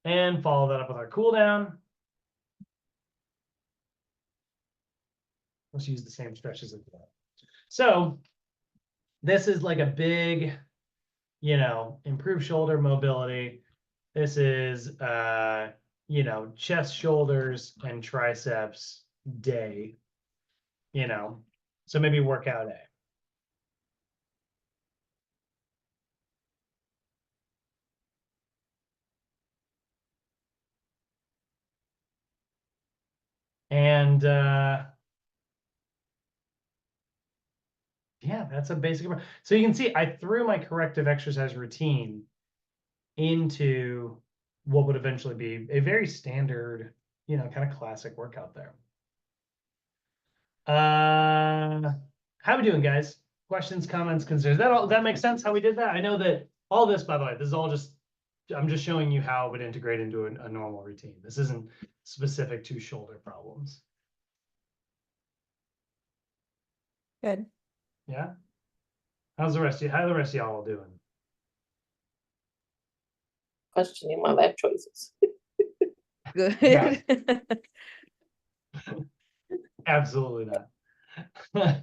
A: And follow that up with our cool down. Let's use the same stretches as that. So this is like a big, improved shoulder mobility. This is, chest, shoulders, and triceps day, so maybe workout A. And yeah, that's a basic. So you can see I threw my corrective exercise routine into what would eventually be a very standard, kind of classic workout there. How we doing, guys? Questions, comments, concerns? That makes sense how we did that? I know that all this, by the way, this is all I'm just showing you how it would integrate into a normal routine. This isn't specific to shoulder problems.
E: Good.
A: Yeah. How the rest of y'all doing?
D: Questioning my life choices.
E: Good.
A: Yeah. Absolutely not.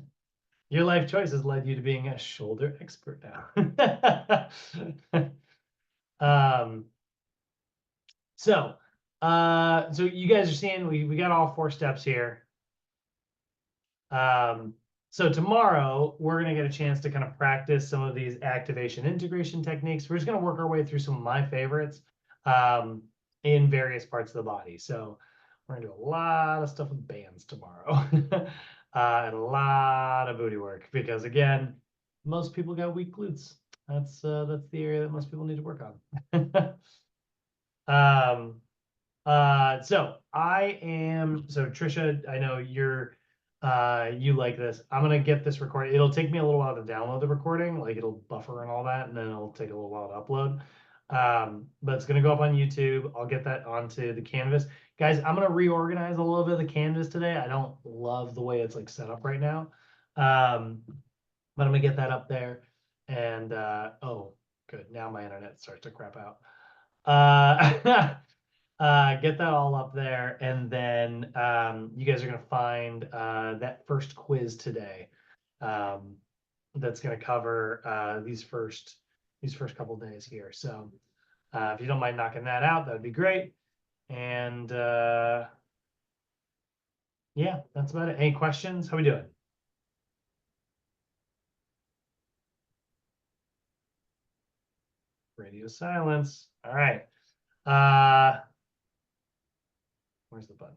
A: Your life choices led you to being a shoulder expert now. So you guys are seeing we got all 4 steps here. So tomorrow we're gonna get a chance to kind of practice some of these activation integration techniques. We're just gonna work our way through some of my favorites in various parts of the body. So we're gonna do a lot of stuff with bands tomorrow. And a lot of booty work because again, most people got weak glutes. That's the area that most people need to work on. So Trisha, I know you like this. I'm gonna get this recorded. It'll take me a little while to download the recording, like it'll buffer and all that, and then it'll take a little while to upload. But it's gonna go up on YouTube. I'll get that onto the canvas. Guys, I'm gonna reorganize a little bit of the canvas today. I don't love the way it's like set up right now. But I'm gonna get that up there. And oh, good. Now my internet starts to crap out. Get that all up there, and then you guys are gonna find that first quiz today. That's gonna cover these first couple days here. So if you don't mind knocking that out, that'd be great. And yeah, that's about it. Any questions? How we doing? Radio silence. All right. Where's the button?